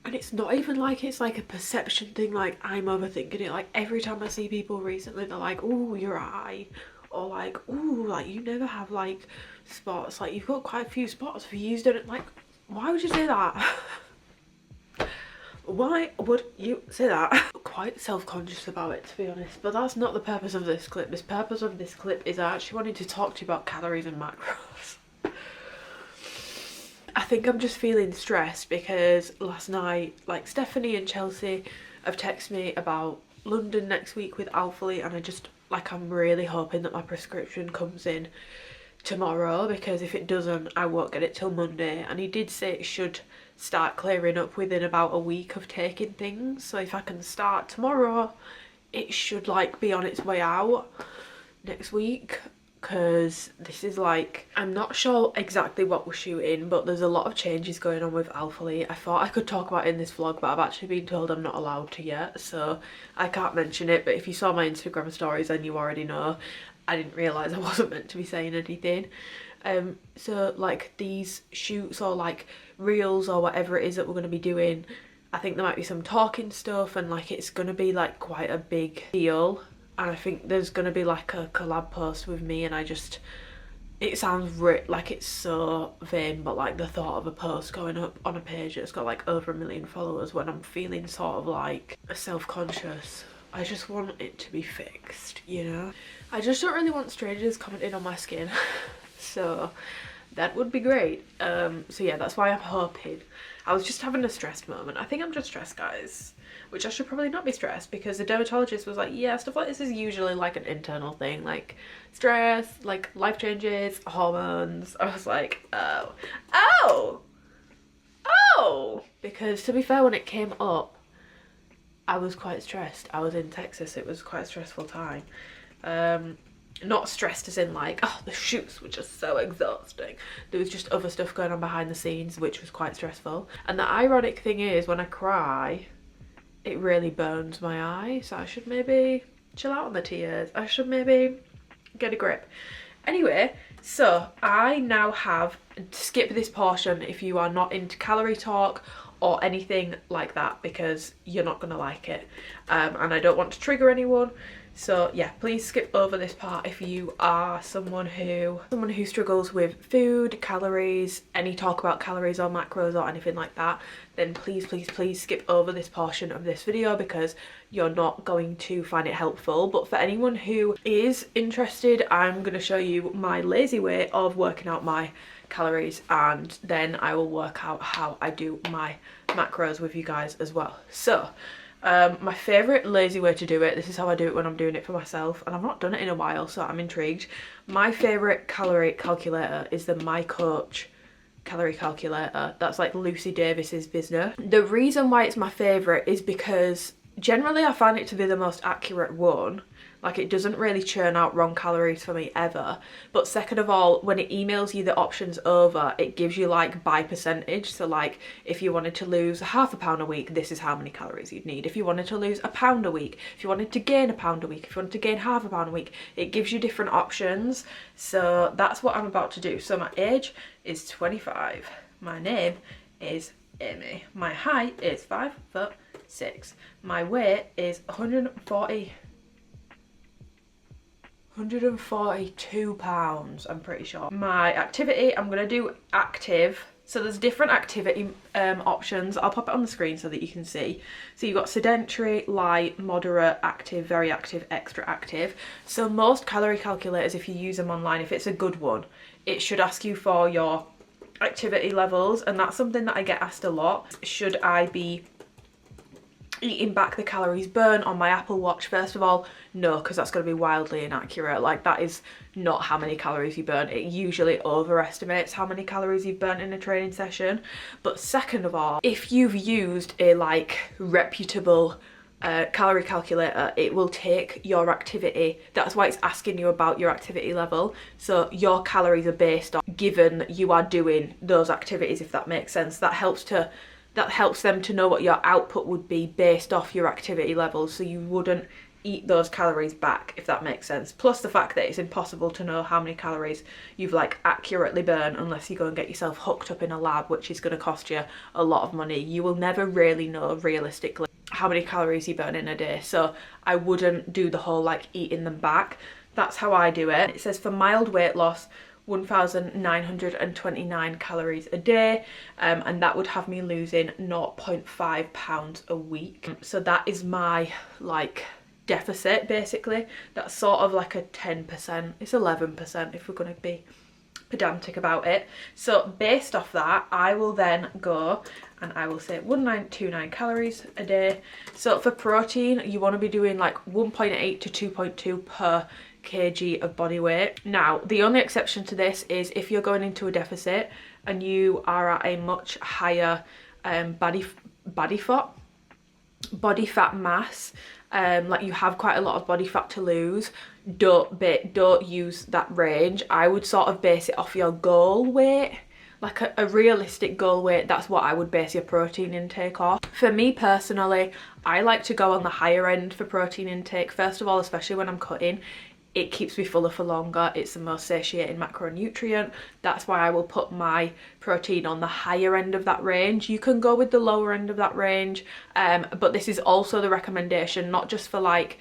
And it's not even like it's like a perception thing, like I'm overthinking it. Like every time I see people recently, they're like, "Oh, your eye," or like, "Oh, like you never have like spots. Like you've got quite a few spots. Have you used it?" Like, Why would you say that? Why would you say that? I'm quite self-conscious about it, to be honest, but that's not the purpose of this clip. The purpose of this clip is I actually wanted to talk to you about calories and macros. I think I'm just feeling stressed because last night, like, Stephanie and Chelsea have texted me about London next week with hiiiii, and I just, like, I'm really hoping that my prescription comes in tomorrow, because if it doesn't I won't get it till Monday, and he did say it should start clearing up within about a week of taking things, so if I can start tomorrow it should like be on its way out next week, because this is like, I'm not sure exactly what we're shooting, but there's a lot of changes going on with hiiiii. I thought I could talk about it in this vlog, but I've actually been told I'm not allowed to yet, so I can't mention it, but if you saw my Instagram stories then you already know. I didn't realise I wasn't meant to be saying anything. So like these shoots or like reels or whatever it is that we're going to be doing, I think there might be some talking stuff, and like it's going to be like quite a big deal, and I think there's going to be like a collab post with me, and I just, it sounds like it's so vain, but like the thought of a post going up on a page that's got like over 1 million followers when I'm feeling sort of like self-conscious, I just want it to be fixed, you know? I just don't really want strangers commenting on my skin. So that would be great. So yeah, that's why I'm hoping. I was just having a stressed moment. I think I'm just stressed, guys. Which I should probably not be stressed, because the dermatologist was like, yeah, stuff like this is usually like an internal thing. Like stress, like life changes, hormones. I was like, oh. Because to be fair, when it came up, I was quite stressed. I was in Texas. It was quite a stressful time. Not stressed as in like, oh, the shoots were just so exhausting. There was just other stuff going on behind the scenes which was quite stressful. And the ironic thing is, when I cry, it really burns my eye. So I should maybe chill out on the tears. I should maybe get a grip. Anyway, so I now have, skip this portion if you are not into calorie talk or anything like that, because you're not gonna like it, and I don't want to trigger anyone, so yeah, please skip over this part if you are someone who struggles with food, calories, any talk about calories or macros or anything like that. Then please skip over this portion of this video, because you're not going to find it helpful. But for anyone who is interested, I'm going to show you my lazy way of working out my calories, and then I will work out how I do my macros with you guys as well. So my favourite lazy way to do it, this is how I do it when I'm doing it for myself, and I've not done it in a while, so I'm intrigued. My favourite calorie calculator is the My Coach calorie calculator. That's like Lucy Davis's business. The reason why it's my favourite is because generally I find it to be the most accurate one. Like, it doesn't really churn out wrong calories for me ever. But second of all, when it emails you the options over, it gives you like by percentage. So like, if you wanted to lose half a pound a week, this is how many calories you'd need. If you wanted to lose a pound a week, if you wanted to gain a pound a week, if you wanted to gain half a pound a week, it gives you different options. So that's what I'm about to do. So my age is 25. My name is Amy. My height is 5'6". My weight is 142 pounds, I'm pretty sure. My activity, I'm gonna do active. So there's different activity options. I'll pop it on the screen so that you can see. So you've got sedentary, light, moderate, active, very active, extra active. So most calorie calculators, if you use them online, if it's a good one, it should ask you for your activity levels, and that's something that I get asked a lot. Should I be eating back the calories burnt on my Apple Watch? First of all, no, because that's going to be wildly inaccurate. Like, that is not how many calories you burn. It usually overestimates how many calories you've burnt in a training session. But second of all, if you've used a like reputable calorie calculator, it will take your activity. That's why it's asking you about your activity level. So your calories are based on given you are doing those activities, if that makes sense. That helps them to know what your output would be based off your activity levels, so you wouldn't eat those calories back, if that makes sense. Plus the fact that it's impossible to know how many calories you've like accurately burned unless you go and get yourself hooked up in a lab, which is going to cost you a lot of money. You will never really know realistically how many calories you burn in a day, so I wouldn't do the whole like eating them back. That's how I do it. It says for mild weight loss, 1,929 calories a day, and that would have me losing 0.5 pounds a week. So that is my like deficit basically. That's sort of like a 10%, it's 11% if we're going to be pedantic about it. So based off that, I will then go and I will say 1929 calories a day. So for protein, you want to be doing like 1.8 to 2.2 per kg of body weight. Now, the only exception to this is if you're going into a deficit and you are at a much higher body fat mass, like you have quite a lot of body fat to lose, don't use that range. I would sort of base it off your goal weight, like a realistic goal weight. That's what I would base your protein intake off. For me personally, I like to go on the higher end for protein intake. First of all, especially when I'm cutting, it keeps me fuller for longer. It's the most satiating macronutrient. That's why I will put my protein on the higher end of that range. You can go with the lower end of that range, but this is also the recommendation, not just for like,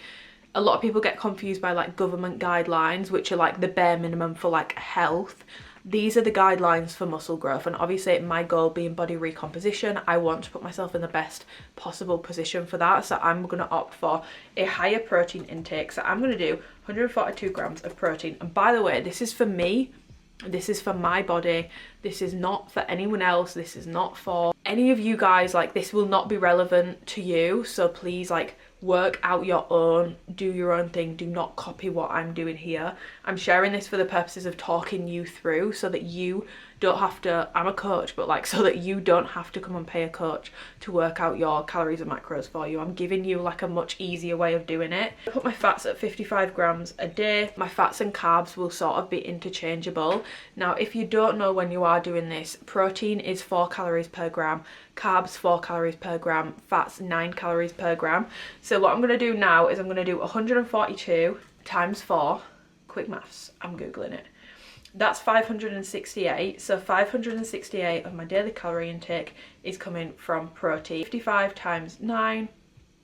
a lot of people get confused by like government guidelines, which are like the bare minimum for like health. These are the guidelines for muscle growth, and obviously my goal being body recomposition, I want to put myself in the best possible position for that. So I'm going to opt for a higher protein intake. So I'm going to do 142 grams of protein. And by the way, this is for me, this is for my body, this is not for anyone else, this is not for any of you guys. Like, this will not be relevant to you, so please like work out your own, do your own thing, do not copy what I'm doing here. I'm sharing this for the purposes of talking you through so that you don't have to, I'm a coach, but like so that you don't have to come and pay a coach to work out your calories and macros for you. I'm giving you like a much easier way of doing it. I put my fats at 55 grams a day. My fats and carbs will sort of be interchangeable. Now, if you don't know when you are doing this, protein is 4 calories per gram, carbs 4 calories per gram, fats 9 calories per gram. So what I'm going to do now is I'm going to do 142 times 4, quick maths, I'm googling it. That's 568. So 568 of my daily calorie intake is coming from protein. 55 times 9,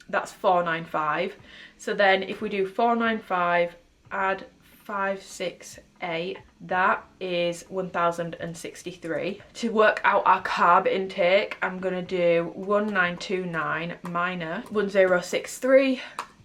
that's 495. So then if we do 495 add 568, that is 1063. To work out our carb intake, I'm gonna do 1929 minus 1063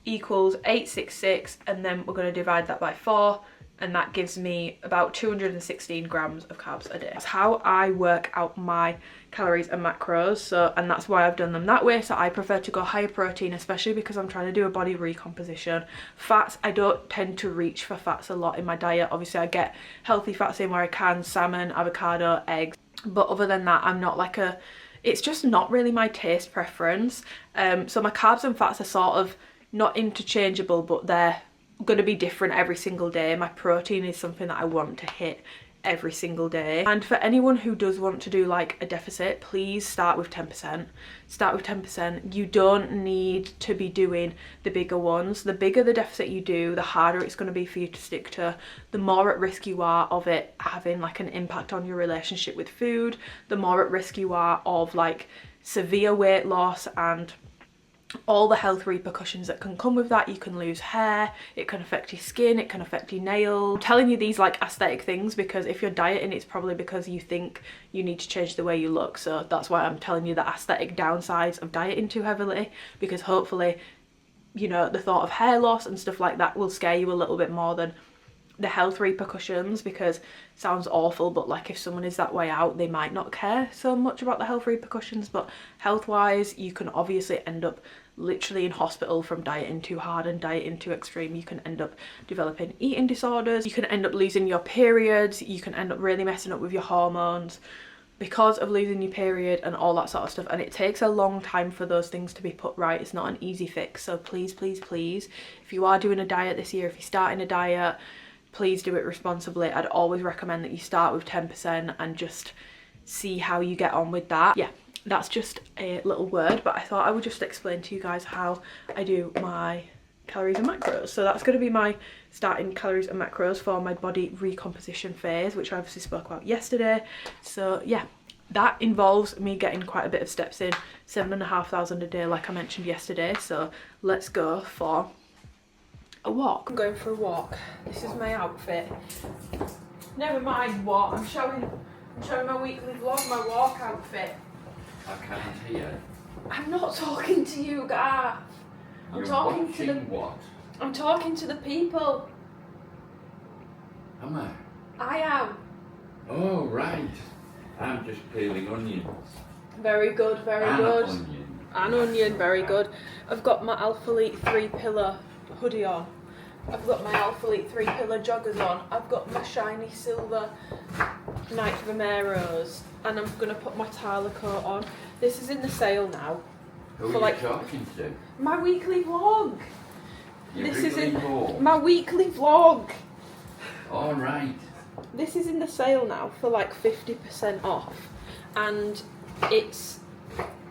equals 866, and then we're gonna divide that by 4, and that gives me about 216 grams of carbs a day. That's how I work out my calories and macros. So, and that's why I've done them that way. So I prefer to go higher protein, especially because I'm trying to do a body recomposition. Fats, I don't tend to reach for fats a lot in my diet. Obviously I get healthy fats in where I can, salmon, avocado, eggs, but other than that, I'm not like a, it's just not really my taste preference. So my carbs and fats are sort of not interchangeable, but they're going to be different every single day. My protein is something that I want to hit every single day. And for anyone who does want to do like a deficit, please start with 10%. Start with 10%. You don't need to be doing the bigger ones. The bigger the deficit you do, the harder it's going to be for you to stick to, the more at risk you are of it having like an impact on your relationship with food, the more at risk you are of like severe weight loss and all the health repercussions that can come with that. You can lose hair, it can affect your skin, it can affect your nails. I'm telling you these like aesthetic things because if you're dieting, it's probably because you think you need to change the way you look. So that's why I'm telling you the aesthetic downsides of dieting too heavily, because hopefully, you know, the thought of hair loss and stuff like that will scare you a little bit more than the health repercussions, because it sounds awful, but like if someone is that way out, they might not care so much about the health repercussions. But health wise, you can obviously end up literally in hospital from dieting too hard and dieting too extreme. You can end up developing eating disorders, you can end up losing your periods, you can end up really messing up with your hormones because of losing your period and all that sort of stuff. And it takes a long time for those things to be put right. It's not an easy fix. So please, please, please, if you are doing a diet this year, if you're starting a diet, please do it responsibly. I'd always recommend that you start with 10% and just see how you get on with that. Yeah, that's just a little word, but I thought I would just explain to you guys how I do my calories and macros. So that's going to be my starting calories and macros for my body recomposition phase, which I obviously spoke about yesterday. So yeah, that involves me getting quite a bit of steps in, 7,500 a day like I mentioned yesterday. So let's go for a walk. I'm going for a walk. This is my outfit. Never mind what. I'm showing my weekly vlog, my walk outfit. I can't hear. I'm not talking to you, Garth. You're watching what? I'm talking to the people. Am I? I am. Oh, right. I'm just peeling onions. Very good, very good. Onion. An onion, very good. I've got my Alpha Elite 3-pillar hoodie on. I've got my Alpha Elite 3-pillar joggers on. I've got my shiny silver Nike Vomeros, and I'm gonna put my Tyler coat on. This is in the sale now. Who are you talking to? My weekly vlog. Your This is in vlog? my weekly vlog. All right. This is in the sale now for like 50% off, and it's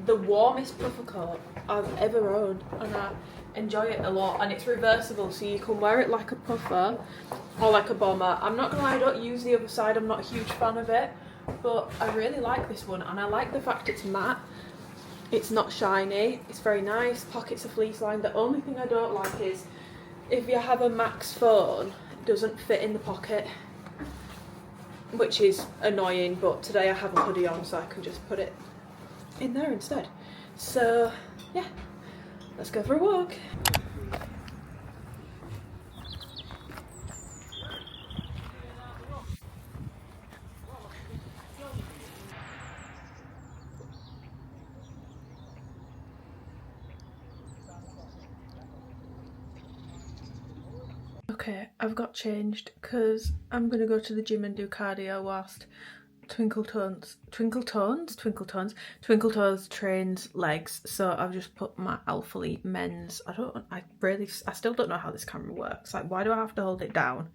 the warmest puffer coat I've ever owned, and I enjoy it a lot. And it's reversible, so you can wear it like a puffer or like a bomber. I'm not gonna lie, I don't use the other side. I'm not a huge fan of it, but I really like this one, and I like the fact it's matte. It's not shiny. It's very nice. Pockets are fleece lined. The only thing I don't like is if you have a Max phone, it doesn't fit in the pocket, which is annoying, but today I have a hoodie on, so I can just put it in there instead. So yeah, let's go for a walk. Okay, I've got changed because I'm gonna go to the gym and do cardio whilst Twinkle Toes trains legs. So I've just put my Alpha Elite men's. I still don't know how this camera works. Like, why do I have to hold it down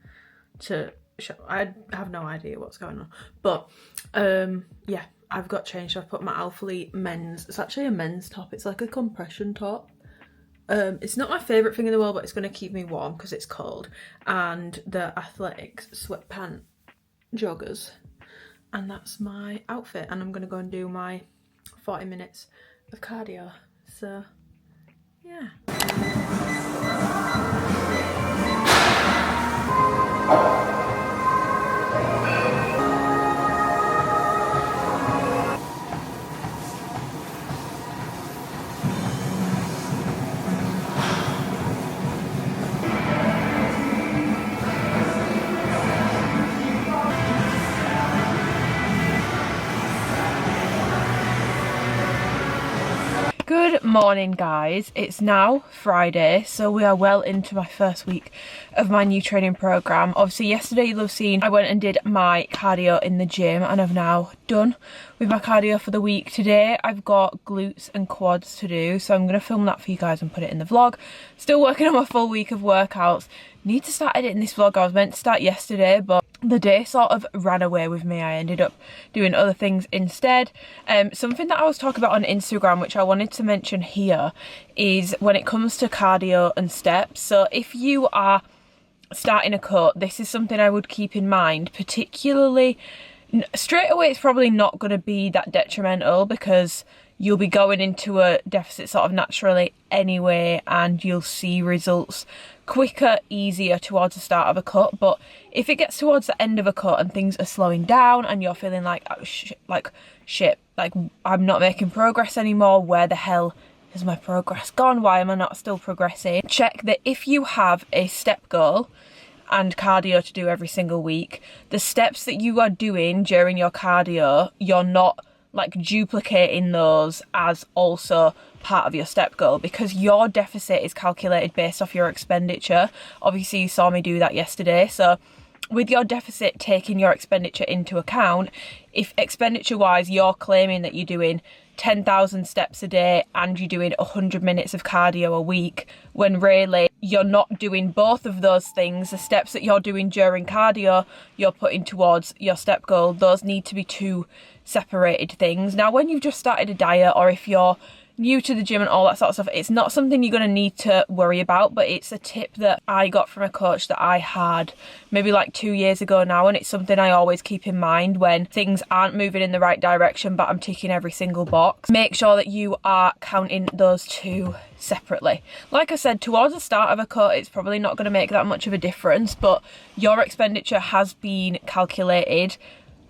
to show? I have no idea what's going on. But yeah, I've got changed. I've put my Alpha Elite men's. It's actually a men's top. It's like a compression top. It's not my favourite thing in the world, but it's going to keep me warm because it's cold. And the Athletics sweatpant joggers. And that's my outfit. And I'm going to go and do my 40 minutes of cardio. So, yeah. Good morning, guys. It's now Friday, so we are well into my first week of my new training program. Obviously yesterday you'll have seen I went and did my cardio in the gym, and I've now done with my cardio for the week. Today I've got glutes and quads to do, so I'm going to film that for you guys and put it in the vlog. Still working on my full week of workouts. Need to start editing this vlog. I was meant to start yesterday, but the day sort of ran away with me. I ended up doing other things instead. Something that I was talking about on Instagram, which I wanted to mention here, is when it comes to cardio and steps. So if you are starting a cut, this is something I would keep in mind, particularly straight away. It's probably not going to be that detrimental because you'll be going into a deficit sort of naturally anyway, and you'll see results quicker, easier towards the start of a cut. But if it gets towards the end of a cut and things are slowing down and you're feeling like, oh, shit, like I'm not making progress anymore, where the hell has my progress gone? Why am I not still progressing? Check that if you have a step goal and cardio to do every single week, the steps that you are doing during your cardio, you're not like duplicating those as also part of your step goal, because your deficit is calculated based off your expenditure. Obviously you saw me do that yesterday. So with your deficit taking your expenditure into account, if expenditure wise you're claiming that you're doing 10,000 steps a day and you're doing 100 minutes of cardio a week, when really you're not doing both of those things, the steps that you're doing during cardio you're putting towards your step goal, those need to be two separated things. Now when you've just started a diet, or if you're new to the gym and all that sort of stuff, it's not something you're going to need to worry about, but it's a tip that I got from a coach that I had maybe like 2 years ago now, and it's something I always keep in mind when things aren't moving in the right direction but I'm ticking every single box. Make sure that you are counting those two separately. Like I said, towards the start of a cut it's probably not going to make that much of a difference, but your expenditure has been calculated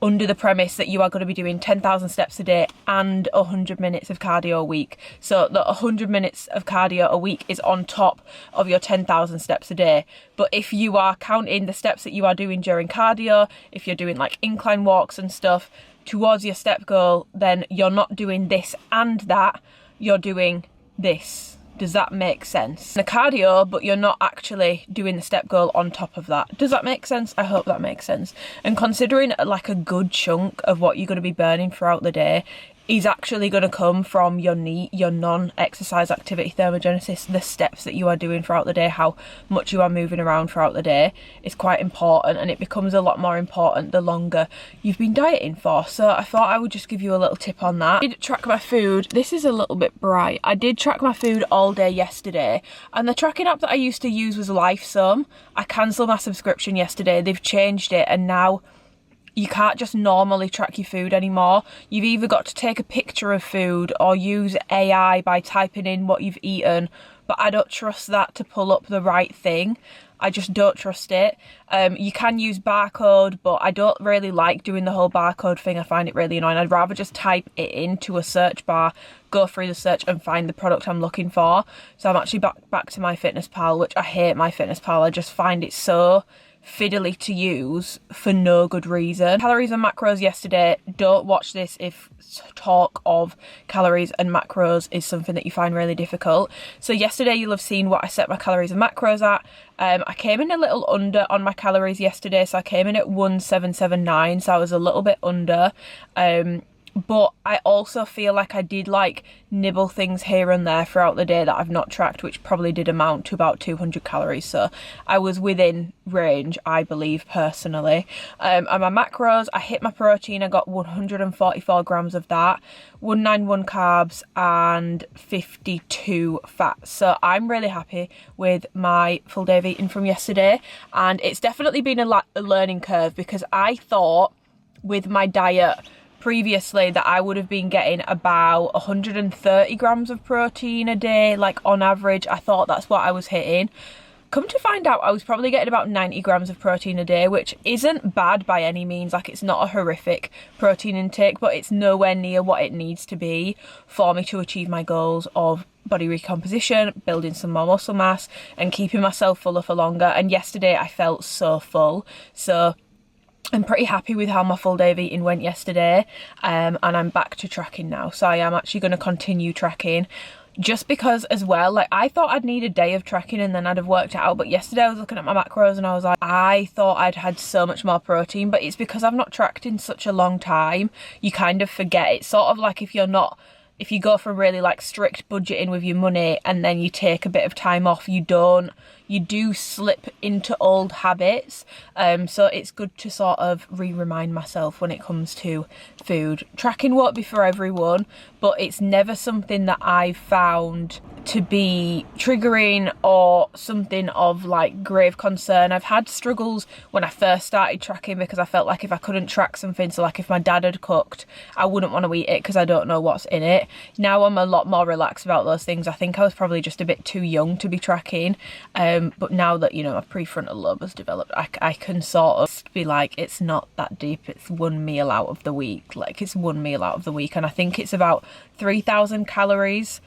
under the premise that you are going to be doing 10,000 steps a day and 100 minutes of cardio a week. So the 100 minutes of cardio a week is on top of your 10,000 steps a day. But if you are counting the steps that you are doing during cardio, if you're doing like incline walks and stuff towards your step goal, then you're not doing this and that, you're doing this. Does that make sense? The cardio, but you're not actually doing the step goal on top of that. Does that make sense? I hope that makes sense. And considering like a good chunk of what you're going to be burning throughout the day is actually going to come from your non-exercise activity thermogenesis, the steps that you are doing throughout the day, how much you are moving around throughout the day is quite important, and it becomes a lot more important the longer you've been dieting for. So I thought I would just give you a little tip on that. I did track my food. This is a little bit bright. I did track my food all day yesterday, and the tracking app that I used to use was LifeSum. I cancelled my subscription yesterday. They've changed it, and now you can't just normally track your food anymore. You've either got to take a picture of food or use AI by typing in what you've eaten, but I don't trust that to pull up the right thing. I just don't trust it. You can use barcode, but I don't really like doing the whole barcode thing. I find it really annoying. I'd rather just type it into a search bar, go through the search and find the product I'm looking for. So I'm actually back to MyFitnessPal, which I hate MyFitnessPal. I just find it so fiddly to use for no good reason. Calories and macros yesterday, don't watch this if talk of calories and macros is something that you find really difficult. So yesterday you'll have seen what I set my calories and macros at. I came in a little under on my calories yesterday, so I came in at 1779, so I was a little bit under. But I also feel like I did like nibble things here and there throughout the day that I've not tracked, which probably did amount to about 200 calories. So I was within range, I believe, personally. And my macros, I hit my protein. I got 144 grams of that, 191 carbs and 52 fat. So I'm really happy with my full day of eating from yesterday. And it's definitely been a learning curve, because I thought with my diet previously that I would have been getting about 130 grams of protein a day, like on average. I thought that's what I was hitting. Come to find out, I was probably getting about 90 grams of protein a day, which isn't bad by any means. Like, it's not a horrific protein intake, but it's nowhere near what it needs to be for me to achieve my goals of body recomposition, building some more muscle mass and keeping myself fuller for longer. And yesterday I felt so full. So I'm pretty happy with how my full day of eating went yesterday, and I'm back to tracking now. So I am actually going to continue tracking, just because as well, like, I thought I'd need a day of tracking and then I'd have worked it out. But yesterday I was looking at my macros and I was like, I thought I'd had so much more protein, but it's because I've not tracked in such a long time. You kind of forget. It's sort of like if you go for really like strict budgeting with your money and then you take a bit of time off, you do slip into old habits. So it's good to sort of remind myself when it comes to food. Tracking won't be for everyone, but it's never something that I've found to be triggering or something of like grave concern. I've had struggles when I first started tracking, because I felt like if I couldn't track something, so like if my dad had cooked, I wouldn't want to eat it because I don't know what's in it. Now I'm a lot more relaxed about those things. I think I was probably just a bit too young to be tracking, but now that, you know, my prefrontal lobe has developed, I can sort of be like, it's not that deep, it's one meal out of the week. Like, it's one meal out of the week, and I think it's about 3,000 calories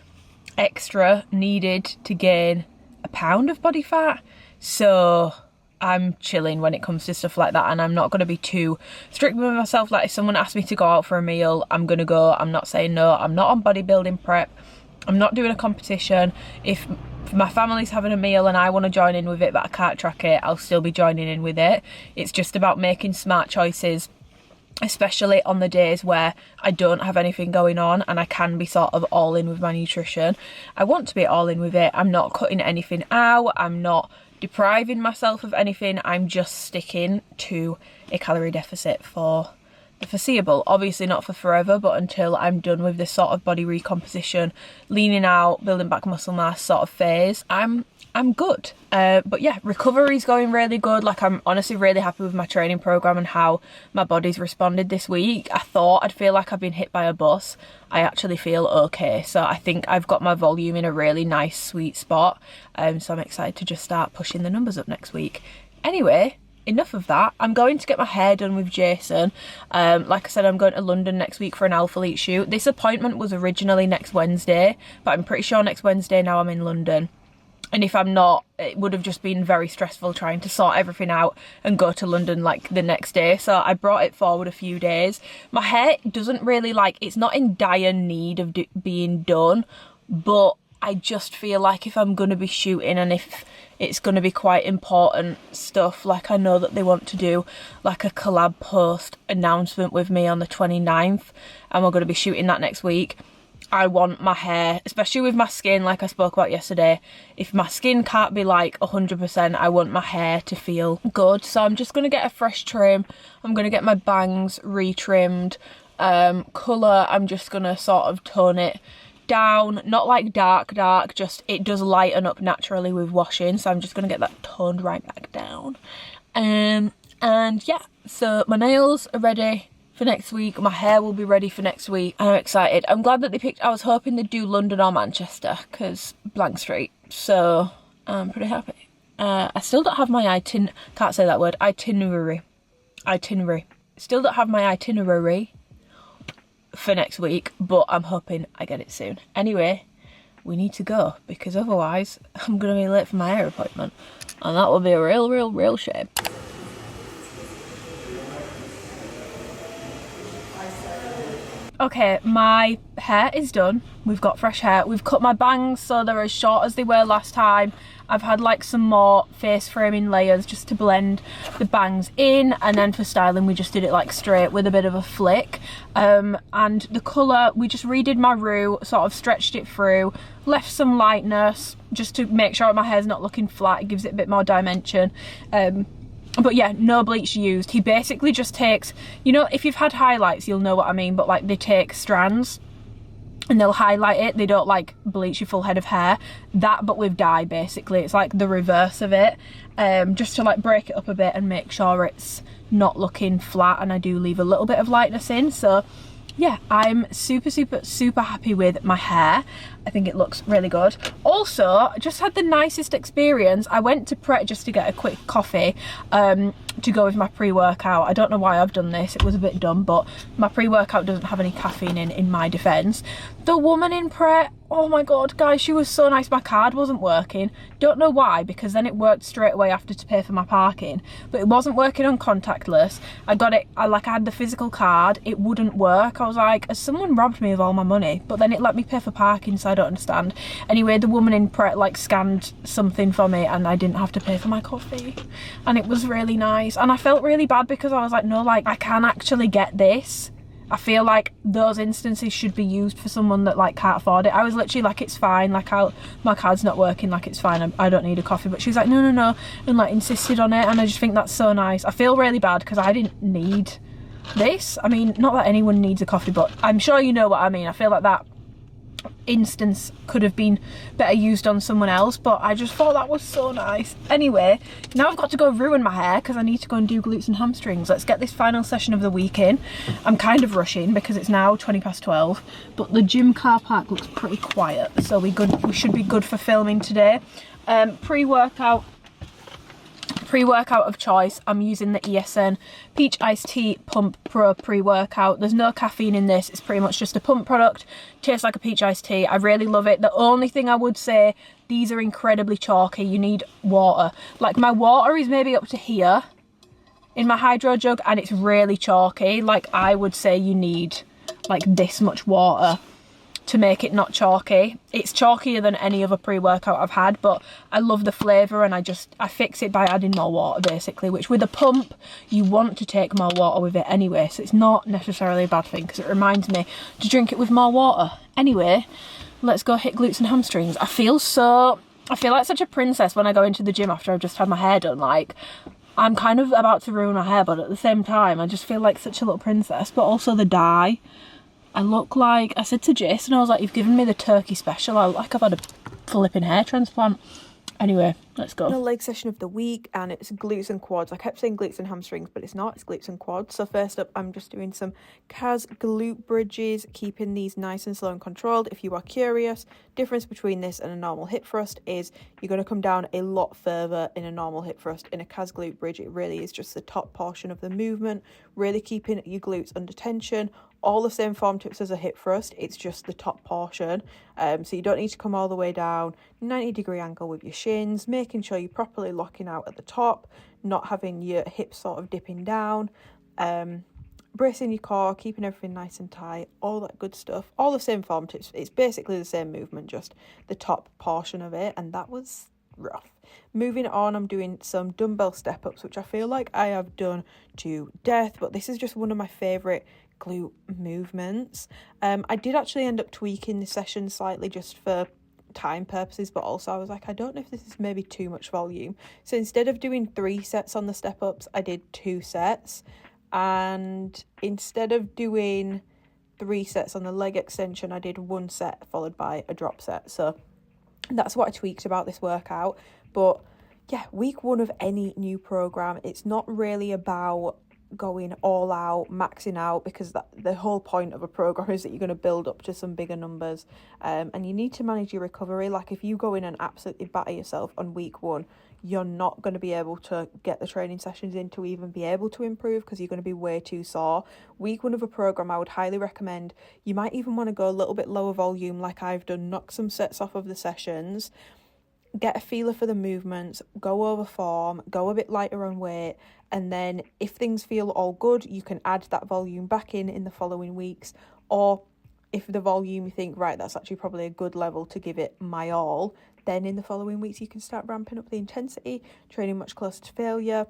extra needed to gain a pound of body fat. So I'm chilling when it comes to stuff like that, and I'm not going to be too strict with myself. Like, if someone asks me to go out for a meal, I'm going to go. I'm not saying no. I'm not on bodybuilding prep. I'm not doing a competition. If my family's having a meal and I want to join in with it but I can't track it, I'll still be joining in with it. It's just about making smart choices, especially on the days where I don't have anything going on and I can be sort of all in with my nutrition. I want to be all in with it. I'm not cutting anything out. I'm not depriving myself of anything. I'm just sticking to a calorie deficit for the foreseeable. Obviously not for forever, but until I'm done with this sort of body recomposition, leaning out, building back muscle mass sort of phase, I'm good. But yeah, recovery's going really good. Like, I'm honestly really happy with my training program and how my body's responded this week. I thought I'd feel like I've been hit by a bus. I actually feel okay. So I think I've got my volume in a really nice sweet spot. So I'm excited to just start pushing the numbers up next week. Anyway, enough of that. I'm going to get my hair done with Jason. Like I said, I'm going to London next week for an Alpha Elite shoot. This appointment was originally next Wednesday, but I'm pretty sure next Wednesday now I'm in London. And if I'm not, it would have just been very stressful trying to sort everything out and go to London like the next day. So I brought it forward a few days. My hair doesn't really it's not in dire need of being done, but I just feel like if I'm going to be shooting and if it's going to be quite important stuff, like I know that they want to do like a collab post announcement with me on the 29th and we're going to be shooting that next week. I want my hair, especially with my skin, like I spoke about yesterday, if my skin can't be like 100%, I want my hair to feel good. So I'm just going to get a fresh trim. I'm going to get my bangs retrimmed. Colour, I'm just going to sort of tone it down, not like dark, just it does lighten up naturally with washing. So I'm just going to get that toned right back down. And yeah, so my nails are ready for next week. My hair will be ready for next week. I'm excited. I'm glad that they picked, I was hoping they'd do London or Manchester because blank street. So I'm pretty happy. I still don't have my itinerary. Still don't have my itinerary for next week, but I'm hoping I get it soon. Anyway, we need to go because otherwise I'm going to be late for my hair appointment and that will be a real shame. Okay, my hair is done. We've got fresh hair. We've cut my bangs so they're as short as they were last time. I've had like some more face framing layers just to blend the bangs in, and then for styling we just did it like straight with a bit of a flick. And the colour, we just redid my root, sort of stretched it through, left some lightness just to make sure my hair's not looking flat. It gives it a bit more dimension. But yeah, no bleach used. He basically just takes, you know, if you've had highlights, you'll know what I mean, but like they take strands and they'll highlight it. They don't like bleach your full head of hair. That, but with dye, basically. It's like the reverse of it, just to like break it up a bit and make sure it's not looking flat, and I do leave a little bit of lightness in. So yeah, I'm super happy with my hair. I think it looks really good. Also, I just had the nicest experience. I went to Pret just to get a quick coffee to go with my pre-workout. I don't know why I've done this, it was a bit dumb, but my pre-workout doesn't have any caffeine in my defense. The woman in Pret, oh my god guys, she was so nice. My card wasn't working, don't know why, because then it worked straight away after to pay for my parking, but it wasn't working on contactless. I got it, I had the physical card, it wouldn't work. I was like, has someone robbed me of all my money? But then it let me pay for parking, so I don't understand. Anyway, the woman in Pret like scanned something for me and I didn't have to pay for my coffee, and it was really nice. And I felt really bad because I was like, no, like I can actually get this. I feel like those instances should be used for someone that like can't afford it. I was literally like, it's fine, like my card's not working, like it's fine, I don't need a coffee. But she was like, no, and like insisted on it, and I just think that's so nice. I feel really bad because I didn't need this. I mean, not that anyone needs a coffee, but I'm sure you know what I mean. I feel like that instance could have been better used on someone else, but I just thought that was so nice. Anyway, now I've got to go ruin my hair because I need to go and do glutes and hamstrings. Let's get this final session of the week in. I'm kind of rushing because it's now 12:20, but the gym car park looks pretty quiet, so we should be good for filming today. Pre-workout of choice, I'm using the ESN Peach Iced Tea Pump Pro pre-workout. There's no caffeine in this, it's pretty much just a pump product. Tastes like a peach iced tea. I really love it. The only thing I would say, these are incredibly chalky. You need water. Like my water is maybe up to here in my hydro jug and it's really chalky. Like I would say you need like this much water to make it not chalky. It's chalkier than any other pre-workout I've had, but I love the flavour and I fix it by adding more water basically, which with a pump you want to take more water with it anyway, so it's not necessarily a bad thing because it reminds me to drink it with more water. Anyway, let's go hit glutes and hamstrings. I feel like such a princess when I go into the gym after I've just had my hair done. Like I'm kind of about to ruin my hair, but at the same time, I just feel like such a little princess. But also the dye. I look like, I said to Jason, I was like, you've given me the turkey special. I look like I've had a flipping hair transplant. Anyway, let's go. The leg session of the week, and it's glutes and quads. I kept saying glutes and hamstrings, but it's not, it's glutes and quads. So first up, I'm just doing some calves glute bridges, keeping these nice and slow and controlled. If you are curious, difference between this and a normal hip thrust is you're going to come down a lot further in a normal hip thrust. In a calves glute bridge, it really is just the top portion of the movement, really keeping your glutes under tension. All the same form tips as a hip thrust, it's just the top portion. So you don't need to come all the way down, 90-degree angle with your shins, making sure you're properly locking out at the top, not having your hips sort of dipping down, bracing your core, keeping everything nice and tight, all that good stuff. All the same form tips, it's basically the same movement, just the top portion of it, and that was rough. Moving on, I'm doing some dumbbell step-ups, which I feel like I have done to death, but this is just one of my favourite glute movements. I did actually end up tweaking the session slightly just for time purposes, but also I was like, I don't know if this is maybe too much volume. So instead of doing 3 sets on the step-ups, I did 2 sets. And instead of doing 3 sets on the leg extension, I did 1 set followed by a drop set. So that's what I tweaked about this workout. But yeah, week 1 of any new program, it's not really about going all out, maxing out, because the whole point of a program is that you're going to build up to some bigger numbers, and you need to manage your recovery. Like if you go in and absolutely batter yourself on week 1, you're not going to be able to get the training sessions in to even be able to improve, because you're going to be way too sore. Week 1 of a program, I would highly recommend, you might even want to go a little bit lower volume like I've done, knock some sets off of the sessions, get a feeler for the movements, go over form, go a bit lighter on weight, and then if things feel all good, you can add that volume back in the following weeks. Or if the volume you think, right, that's actually probably a good level to give it my all, then in the following weeks you can start ramping up the intensity, training much closer to failure,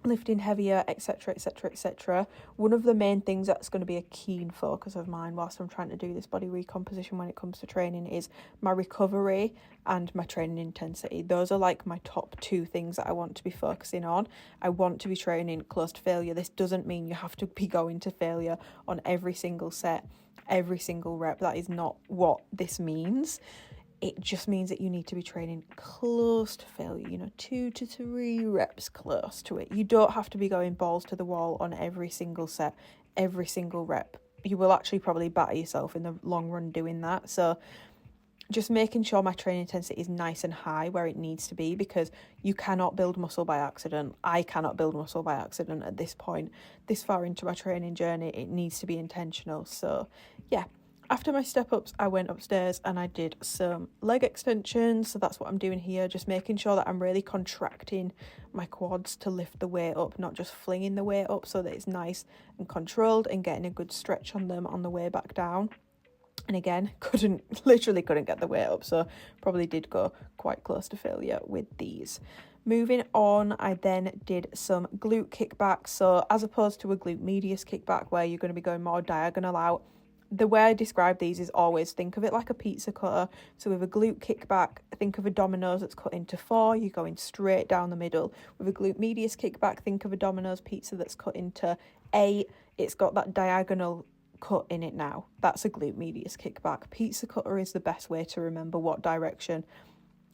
lifting heavier, etc, etc, etc. One of the main things that's going to be a keen focus of mine whilst I'm trying to do this body recomposition when it comes to training is my recovery and my training intensity. Those are like my top 2 things that I want to be focusing on. I want to be training close to failure. This doesn't mean you have to be going to failure on every single set, every single rep. That is not what this means. It just means that you need to be training close to failure, 2 to 3 reps close to it. You don't have to be going balls to the wall on every single set, every single rep. You will actually probably batter yourself in the long run doing that. So just making sure my training intensity is nice and high where it needs to be, because you cannot build muscle by accident. I cannot build muscle by accident at this point. This far into my training journey, it needs to be intentional. So yeah. After my step-ups, I went upstairs and I did some leg extensions. So that's what I'm doing here, just making sure that I'm really contracting my quads to lift the weight up, not just flinging the weight up, so that it's nice and controlled and getting a good stretch on them on the way back down. And again, literally couldn't get the weight up, so probably did go quite close to failure with these. Moving on, I then did some glute kickbacks. So as opposed to a glute medius kickback where you're going to be going more diagonal out, the way I describe these is always think of it like a pizza cutter. So with a glute kickback, think of a Domino's that's cut into 4. You're going straight down the middle. With a glute medius kickback, think of a Domino's pizza that's cut into 8. It's got that diagonal cut in it now. That's a glute medius kickback. Pizza cutter is the best way to remember what direction,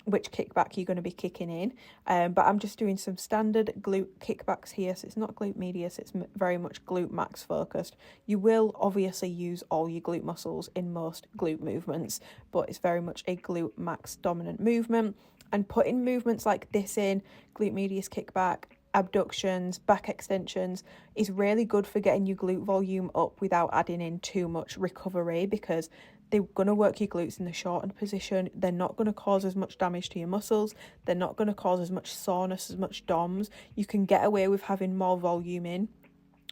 which kickback you're going to be kicking in. But I'm just doing some standard glute kickbacks here. So it's not glute medius, it's very much glute max focused. You will obviously use all your glute muscles in most glute movements, but it's very much a glute max dominant movement. And putting movements like this in, glute medius kickback, abductions, back extensions, is really good for getting your glute volume up without adding in too much recovery, because they're going to work your glutes in the shortened position. They're not going to cause as much damage to your muscles. They're not going to cause as much soreness, as much DOMS. You can get away with having more volume in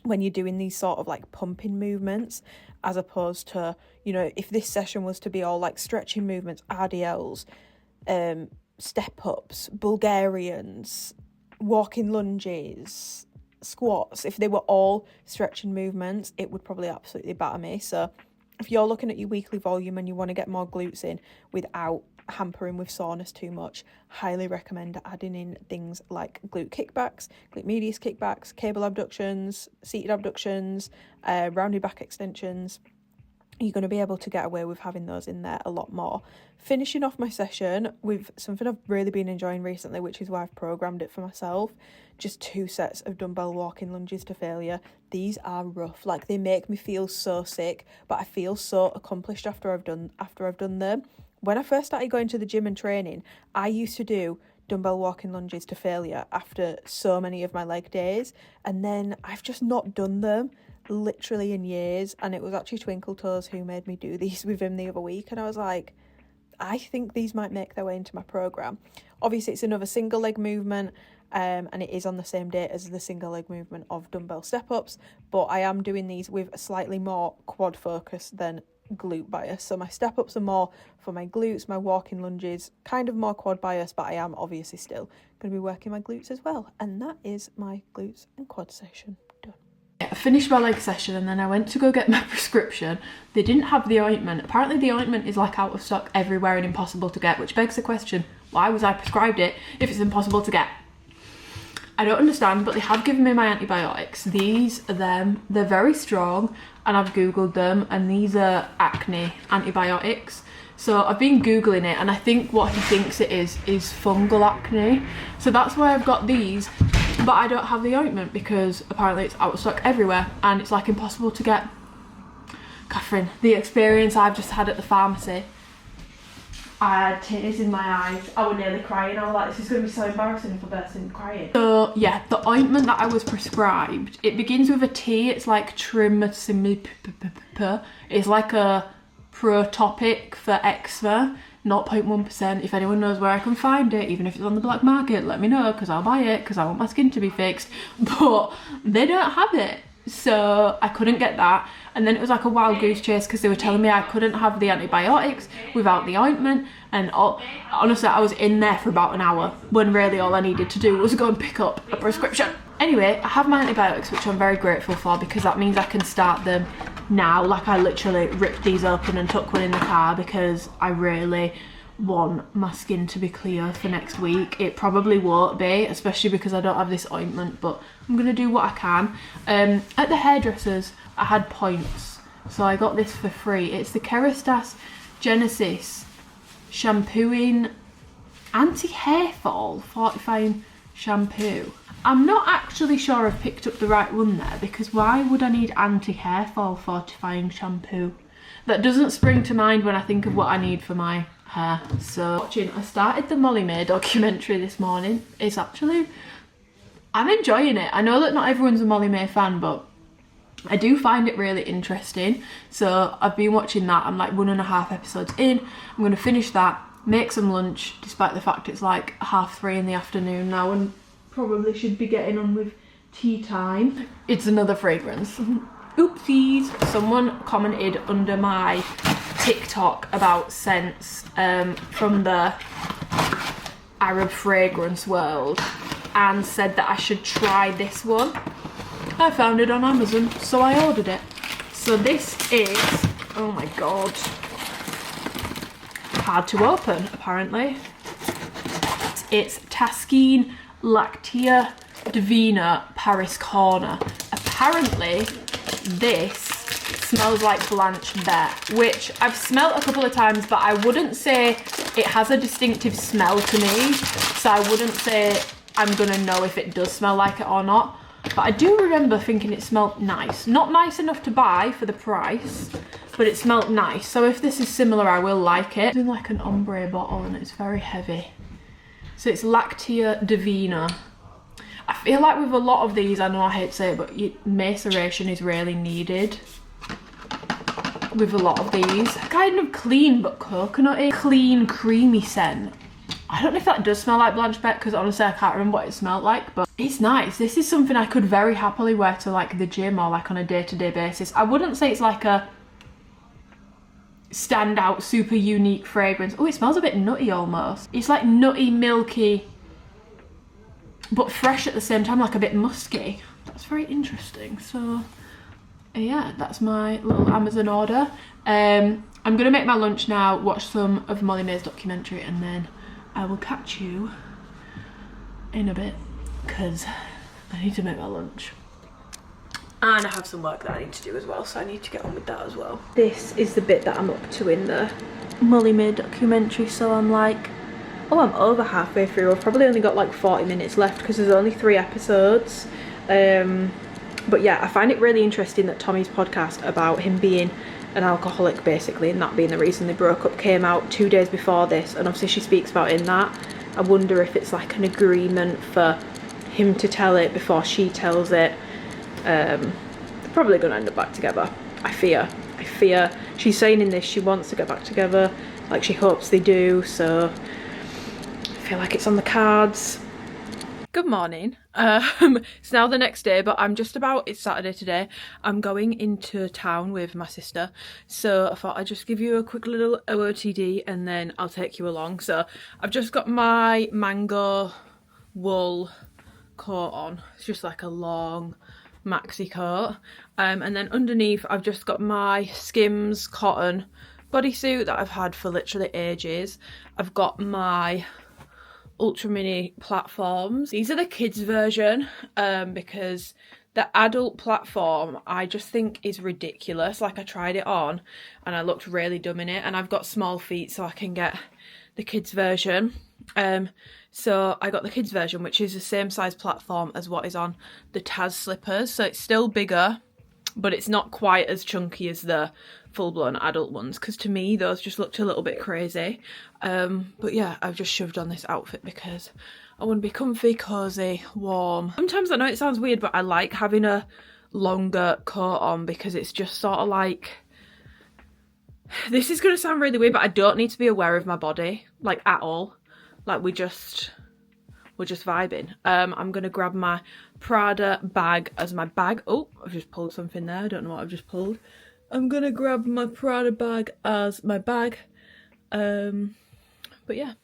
when you're doing these sort of like pumping movements, as opposed to, if this session was to be all like stretching movements, RDLs, step ups, Bulgarians, walking lunges, squats, if they were all stretching movements, it would probably absolutely batter me. So if you're looking at your weekly volume and you want to get more glutes in without hampering with soreness too much, highly recommend adding in things like glute kickbacks, glute medius kickbacks, cable abductions, seated abductions, rounded back extensions. You're going to be able to get away with having those in there a lot more. Finishing off my session with something I've really been enjoying recently, which is why I've programmed it for myself. Just 2 sets of dumbbell walking lunges to failure. These are rough. Like, they make me feel so sick, but I feel so accomplished after I've done them. When I first started going to the gym and training, I used to do dumbbell walking lunges to failure after so many of my leg days, and then I've just not done them literally in years. And it was actually Twinkle Toes who made me do these with him the other week, and I was like, I think these might make their way into my program. Obviously, it's another single leg movement, and it is on the same day as the single leg movement of dumbbell step-ups, but I am doing these with a slightly more quad focus than glute bias. So my step-ups are more for my glutes, my walking lunges, kind of more quad bias, but I am obviously still going to be working my glutes as well. And that is my glutes and quad session done. I finished my leg session and then I went to go get my prescription. They didn't have the ointment. Apparently the ointment is like out of stock everywhere and impossible to get, which begs the question, why was I prescribed it if it's impossible to get? I don't understand, but they have given me my antibiotics. These are them. They're very strong, and I've googled them, and these are acne antibiotics. So I've been googling it, and I think what he thinks it is fungal acne. So that's why I've got these, but I don't have the ointment because apparently it's out of stock everywhere and it's like impossible to get. Catherine, the experience I've just had at the pharmacy, I had tears in my eyes. I was nearly crying. I was like, this is going to be so embarrassing if I burst into crying. So yeah, the ointment that I was prescribed, it begins with a T. It's like trimethoprim. It's like a protopic for eczema, 0.1%. If anyone knows where I can find it, even if it's on the black market, let me know, because I'll buy it, because I want my skin to be fixed. But they don't have it, so I couldn't get that. And then it was like a wild goose chase because they were telling me I couldn't have the antibiotics without the ointment, and honestly I was in there for about an hour when really all I needed to do was go and pick up a prescription. Anyway, I have my antibiotics, which I'm very grateful for because that means I can start them now. Like, I literally ripped these open and took one in the car because I really want my skin to be clear for next week. It probably won't be, especially because I don't have this ointment, but I'm gonna do what I can. At the hairdressers I had points, so I got this for free. It's the Kerastase Genesis shampooing anti-hair fall fortifying shampoo. I'm not actually sure I've picked up the right one there, because why would I need anti-hair fall fortifying shampoo? That doesn't spring to mind when I think of what I need for my hair. So I started the Molly May documentary this morning. It's actually, I'm enjoying it. I know that not everyone's a Molly May fan, but I do find it really interesting. So I've been watching that. I'm like 1.5 episodes in. I'm going to finish that, make some lunch, despite the fact it's like 3:30 in the afternoon now and probably should be getting on with tea time. It's another fragrance. Oopsies. Someone commented under my TikTok about scents from the Arab fragrance world and said that I should try this one. I found it on Amazon, so I ordered it. So this is, oh my god, hard to open apparently. It's Taskine Lactea Divina Paris Corner. Apparently this smells like Blanche Bear, which I've smelled a couple of times, but I wouldn't say it has a distinctive smell to me, so I wouldn't say I'm gonna know if it does smell like it or not. But I do remember thinking it smelled nice. Not nice enough to buy for the price, but it smelled nice. So if this is similar, I will like it. It's in like an ombre bottle and it's very heavy. So it's Lactea Divina. I feel like with a lot of these, I know I hate to say it, but maceration is really needed with a lot of these. Kind of clean but coconutty. Clean, creamy scent. I don't know if that does smell like Blanche Beck, because honestly I can't remember what it smelled like, but it's nice. This is something I could very happily wear to like the gym or like on a day-to-day basis. I wouldn't say it's like a standout, super unique fragrance. Oh, it smells a bit nutty almost. It's like nutty, milky, but fresh at the same time, like a bit musky. That's very interesting. So yeah, that's my little Amazon order. I'm gonna make my lunch now, watch some of Molly May's documentary, and then I will catch you in a bit because I need to make my lunch. And I have some work that I need to do as well, so I need to get on with that as well. This is the bit that I'm up to in the Molly May documentary, so I'm like, oh, I'm over halfway through. I've probably only got like 40 minutes left because there's only 3 episodes. But yeah, I find it really interesting that Tommy's podcast about him being an alcoholic basically, and that being the reason they broke up, came out 2 days before this, and obviously she speaks about it in that. I wonder if it's like an agreement for him to tell it before she tells it. They're probably gonna end up back together. I fear. She's saying in this she wants to get back together, like she hopes they do, so I feel like it's on the cards. Good morning. It's now the next day, but it's Saturday today. I'm going into town with my sister, so I thought I'd just give you a quick little OOTD and then I'll take you along. So I've just got my mango wool coat on. It's just like a long maxi coat, and then underneath I've just got my Skims cotton bodysuit that I've had for literally ages. I've got my ultra mini platforms. These are the kids version, because the adult platform I just think is ridiculous. Like, I tried it on and I looked really dumb in it, and I've got small feet so I can get the kids version. So I got the kids version, which is the same size platform as what is on the Taz slippers, so it's still bigger, but it's not quite as chunky as the full-blown adult ones, because to me those just looked a little bit crazy. But yeah, I've just shoved on this outfit because I want to be comfy, cozy, warm. Sometimes, I know it sounds weird, but I like having a longer coat on because it's just sort of like, this is going to sound really weird, but I don't need to be aware of my body, like, at all. Like, we're just vibing. I'm going to grab my Prada bag as my bag. Oh, I've just pulled something there. I don't know what I've just pulled. I'm going to grab my Prada bag as my bag. But yeah,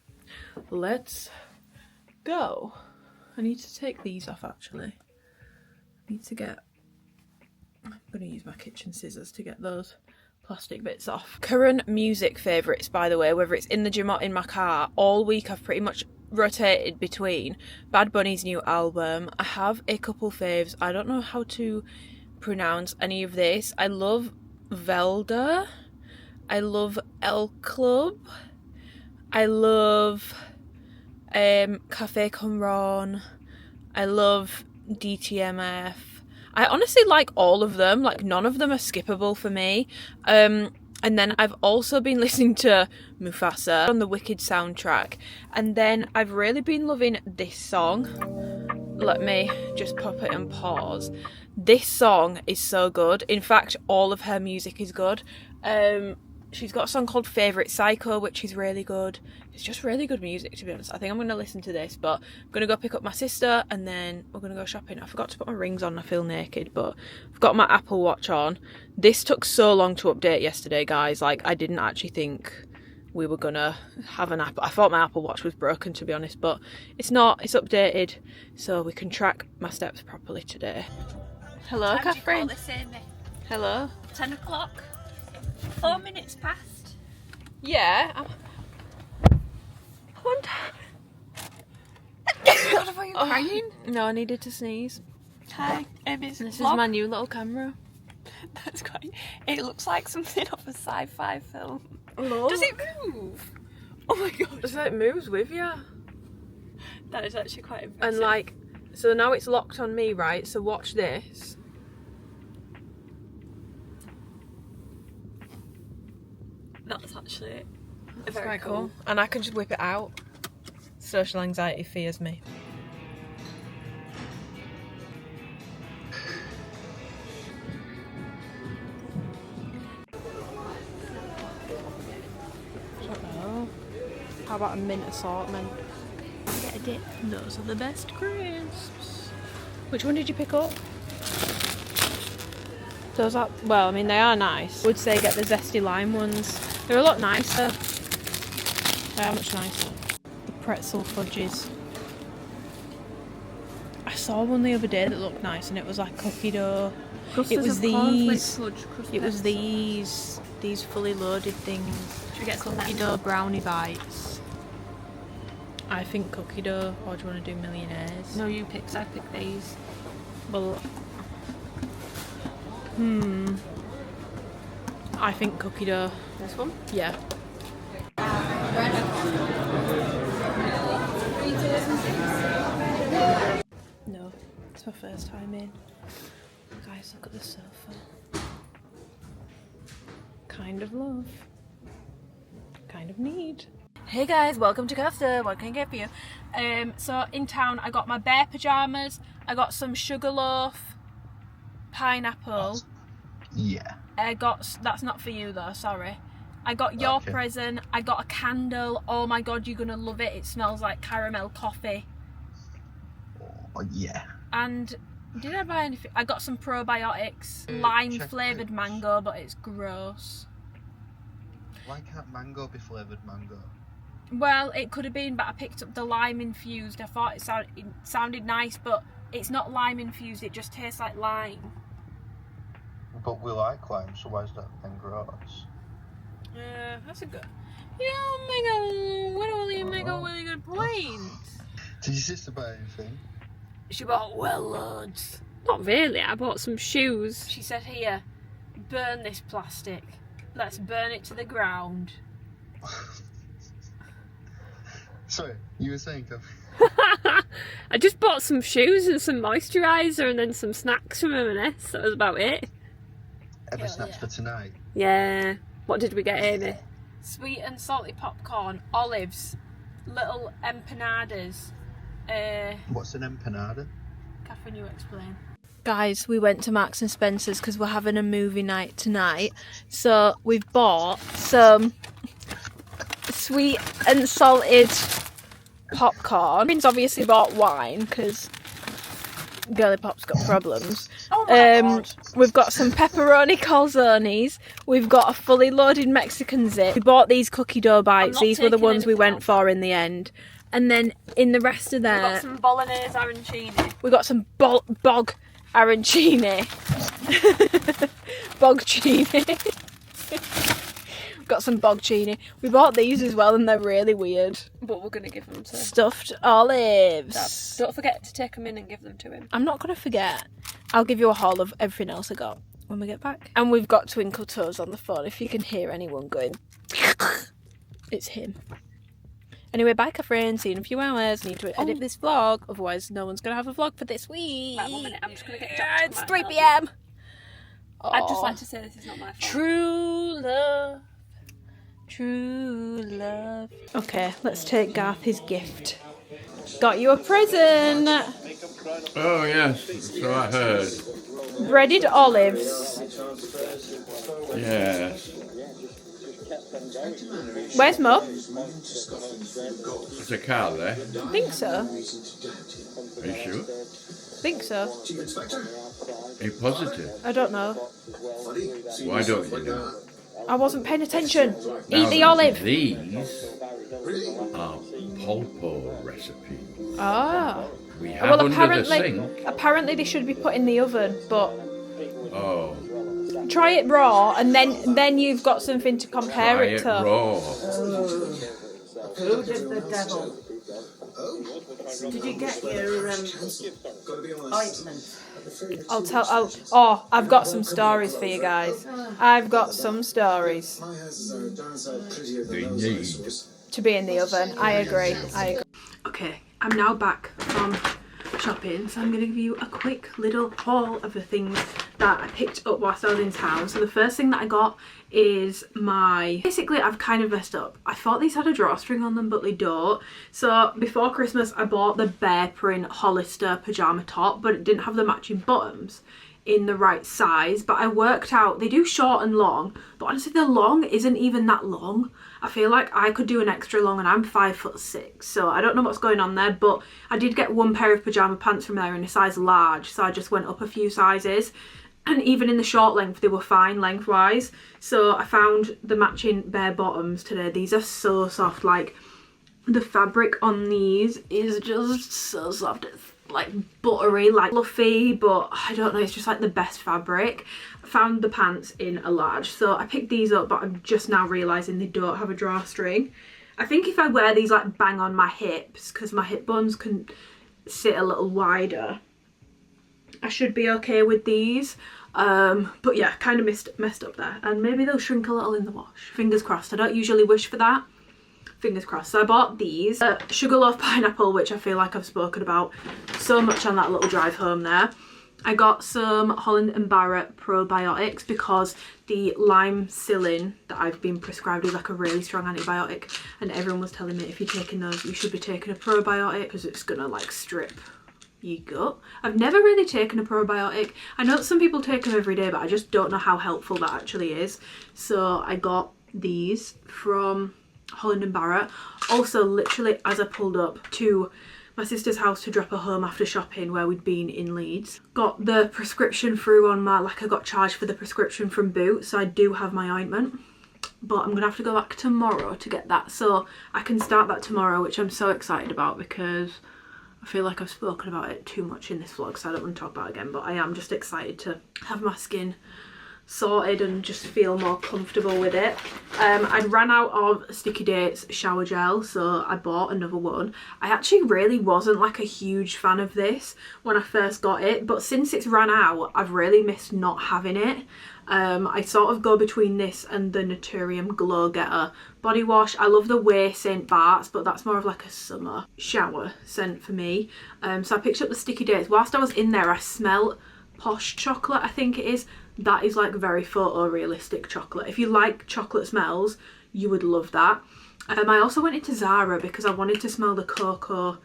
let's go. I need to take these off, actually. I'm going to use my kitchen scissors to get those plastic bits off. Current music favourites, by the way, whether it's in the gym or in my car, all week I've pretty much rotated between Bad Bunny's new album. I have a couple faves. I don't know how to pronounce any of this. I love Velda. I love El Club. I love Cafe Conron. I love DTMF. I honestly like all of them. Like, none of them are skippable for me. And then I've also been listening to Mufasa on the Wicked soundtrack. And then I've really been loving this song. Let me just pop it and pause. This song is so good. In fact, all of her music is good. She's got a song called Favourite Psycho, which is really good. It's just really good music, to be honest. I think I'm going to listen to this, but I'm going to go pick up my sister and then we're going to go shopping. I forgot to put my rings on. I feel naked, but I've got my Apple Watch on. This took so long to update yesterday, guys. Like, I didn't actually think we were going to have an Apple. I thought my Apple Watch was broken, to be honest, but it's not. It's updated, so we can track my steps properly today. Hello, Catherine. Hello. 10 o'clock. 4 minutes past. Yeah. I wonder. God, are you crying? No, I needed to sneeze. Hi, Amy's This vlog. is my new little camera. That's quite. It looks like something off a sci-fi film. Look. Does it move? Oh my god. So it moves with you. That is actually quite impressive. And like, so now it's locked on me, right? So watch this. That's actually That's very quite cool. And I can just whip it out. Social anxiety fears me. How about a mint assortment? Get a dip. Those are the best crisps. Which one did you pick up? Those are, well, I mean, they are nice. I would say get the zesty lime ones. They're a lot nicer. They are much nicer. The pretzel fudges. saw one the other day that looked nice, and it was like cookie dough. Clusters It was of these. cornflakes, sludge, crust It was bits. these fully loaded things. Should we get some Cookie dough brownie bites. I think cookie dough, or do you want to do millionaires? No, you pick, 'cause I picked these. Well, I think cookie dough. This one? Yeah. No, it's my first time in. Guys, look at the sofa. Kind of love. Kind of need. Hey guys, welcome to Costa. What can I get for you? So in town I got my bear pyjamas, I got some sugarloaf, pineapple. Yeah. I got, that's not for you though, sorry. I got your Okay. present, I got a candle. Oh my god, you're gonna love it. It smells like caramel coffee. Oh, yeah. And did I buy anything? I got some probiotics, Check lime flavoured this. mango, but it's gross. Why can't mango be flavoured mango? Well, it could have been, but I picked up the lime infused. I thought it sounded nice, but it's not lime infused, it just tastes like lime. But we like lime, so why is that then gross? That's a good... You make a really good point. Did your sister buy anything? She bought well loads. Not really, I bought some shoes. She said, here, burn this plastic. Let's burn it to the ground. Sorry, you were saying, I just bought some shoes and some moisturiser and then some snacks from M&S. That was about it. ever Hell snaps yeah. for tonight? Yeah. What did we get, Amy? Sweet and salty popcorn, olives, little empanadas. What's an empanada? Catherine, you explain. Guys, we went to Marks and Spencer's because we're having a movie night tonight. So we've bought some sweet and salted popcorn. Means obviously bought wine because Girly Pop's got problems. Oh my god. We've got some pepperoni calzones. We've got a fully loaded Mexican zip. We bought these cookie dough bites. not These were the taking ones we anything went else. for in the end. And then in the rest of We got there, some bolognese arancini. we got some bog arancini. Bogcini. Got some bogcini. We bought these as well and they're really weird. But we're going to give them to Stuffed olives. Dad. Don't forget to take them in and give them to him. I'm not going to forget. I'll give you a haul of everything else I got when we get back. And we've got Twinkle Toes on the phone if you can hear anyone going. It's him. Anyway, bye, Catherine. See you in a few hours. Need to edit this vlog, otherwise no one's going to have a vlog for this week. Right, 1 minute, I'm just going to get Yeah, Jack it's to 3 help me. p.m. I'd just Aw. like to say this is not my fault. True love. True love. Okay, let's take Garth his gift. Got you a present. Oh yes, so I heard. Breaded olives. Yes. Where's Mo? There's a car there. I think so. Are you sure? I think so. Are you positive? I don't know. Why don't you know? I wasn't paying attention. Now Eat the olive. These are polpo recipes. Ah. We have Well, under the sink. apparently they should be put in the oven, but Oh, try it raw, and then you've got something to compare try it it to. raw. Who did the devil? Did you get your ointment? I've got some stories for you guys. I've got some stories They need. to be in the oven. I agree. Okay, I'm now back from shopping, so I'm going to give you a quick little haul of the things that I picked up whilst I was in town. So the first thing that I got is basically I've kind of messed up. I thought these had a drawstring on them, but they don't. So before Christmas I bought the bear print Hollister pyjama top, but it didn't have the matching bottoms in the right size. But I worked out they do short and long, but honestly the long isn't even that long. I feel like I could do an extra long, and I'm 5'6", so I don't know what's going on there. But I did get one pair of pyjama pants from there in a size large, so I just went up a few sizes. And even in the short length, they were fine lengthwise. So I found the matching bare bottoms today. These are so soft. Like, the fabric on these is just so soft. like buttery, like fluffy, but I don't know, it's just like the best fabric. I found the pants in a large, so I picked these up, but I'm just now realising they don't have a drawstring. I think if I wear these like bang on my hips, because my hip bones can sit a little wider, I should be okay with these. But yeah, kind of messed up there, and maybe they'll shrink a little in the wash. Fingers crossed. I don't usually wish for that. Fingers crossed. So I bought these sugarloaf pineapple, which I feel like I've spoken about so much on that little drive home there. I got some Holland & Barrett probiotics because the lime psyllin that I've been prescribed is like a really strong antibiotic, and everyone was telling me if you're taking those you should be taking a probiotic because it's gonna like strip your gut. I've never really taken a probiotic. I know that some people take them every day, but I just don't know how helpful that actually is. So I got these from Holland & Barrett. Also, literally as I pulled up to my sister's house to drop her home after shopping where we'd been in Leeds, got the prescription through on my, like I got charged for the prescription from Boots, so I do have my ointment, but I'm gonna have to go back tomorrow to get that, so I can start that tomorrow, which I'm so excited about because I feel like I've spoken about it too much in this vlog, so I don't want to talk about it again, but I am just excited to have my skin sorted and just feel more comfortable with it. I'd ran out of Sticky Dates shower gel, so I bought another one. I actually really wasn't like a huge fan of this when I first got it, but since it's ran out I've really missed not having it. I sort of go between this and the Naturium Glow Getter body wash. I love the Way St. Bart's, but that's more of like a summer shower scent for me. So I picked up the Sticky Dates. Whilst I was in there I smelled Posh chocolate, I think it is. That is like very photorealistic chocolate. If you like chocolate smells, you would love that. I also went into Zara because I wanted to smell the cocoa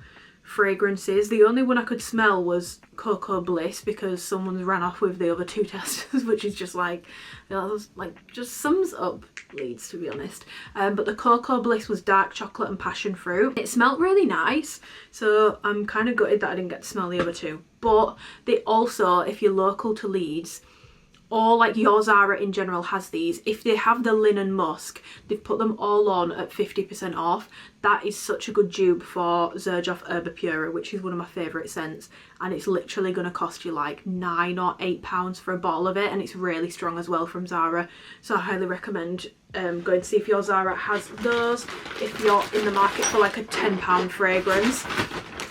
fragrances. The only one I could smell was Cocoa Bliss because someone's ran off with the other two testers, which is just like, you know, like just sums up Leeds, to be honest. But the Cocoa Bliss was dark chocolate and passion fruit. It smelled really nice, so I'm kind of gutted that I didn't get to smell the other two. But they also, if you're local to Leeds, or like your Zara in general has these, if they have the linen musk, they've put them all on at 50% off. That is such a good dupe for Xerjoff Herba Pura, which is one of my favourite scents, and it's literally going to cost you like £9 or £8 for a bottle of it, and it's really strong as well from Zara, so I highly recommend going to see if your Zara has those if you're in the market for like a £10 fragrance.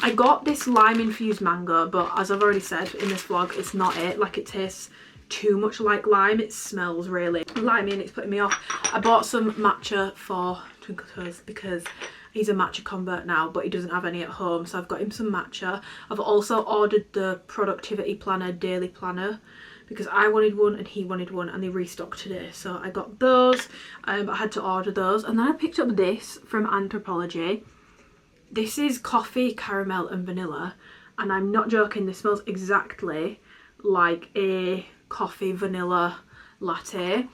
I got this lime infused mango, but as I've already said in this vlog, it's not it. Like, it tastes too much like lime. It smells really limey and it's putting me off. I bought some matcha for Twinkle Toes because he's a matcha convert now, but he doesn't have any at home, so I've got him some matcha. I've also ordered the productivity planner, daily planner, because I wanted one and he wanted one, and they restocked today, so I got those. I had to order those, and then I picked up this from Anthropology. This is coffee, caramel and vanilla, and I'm not joking, this smells exactly like a coffee vanilla latte.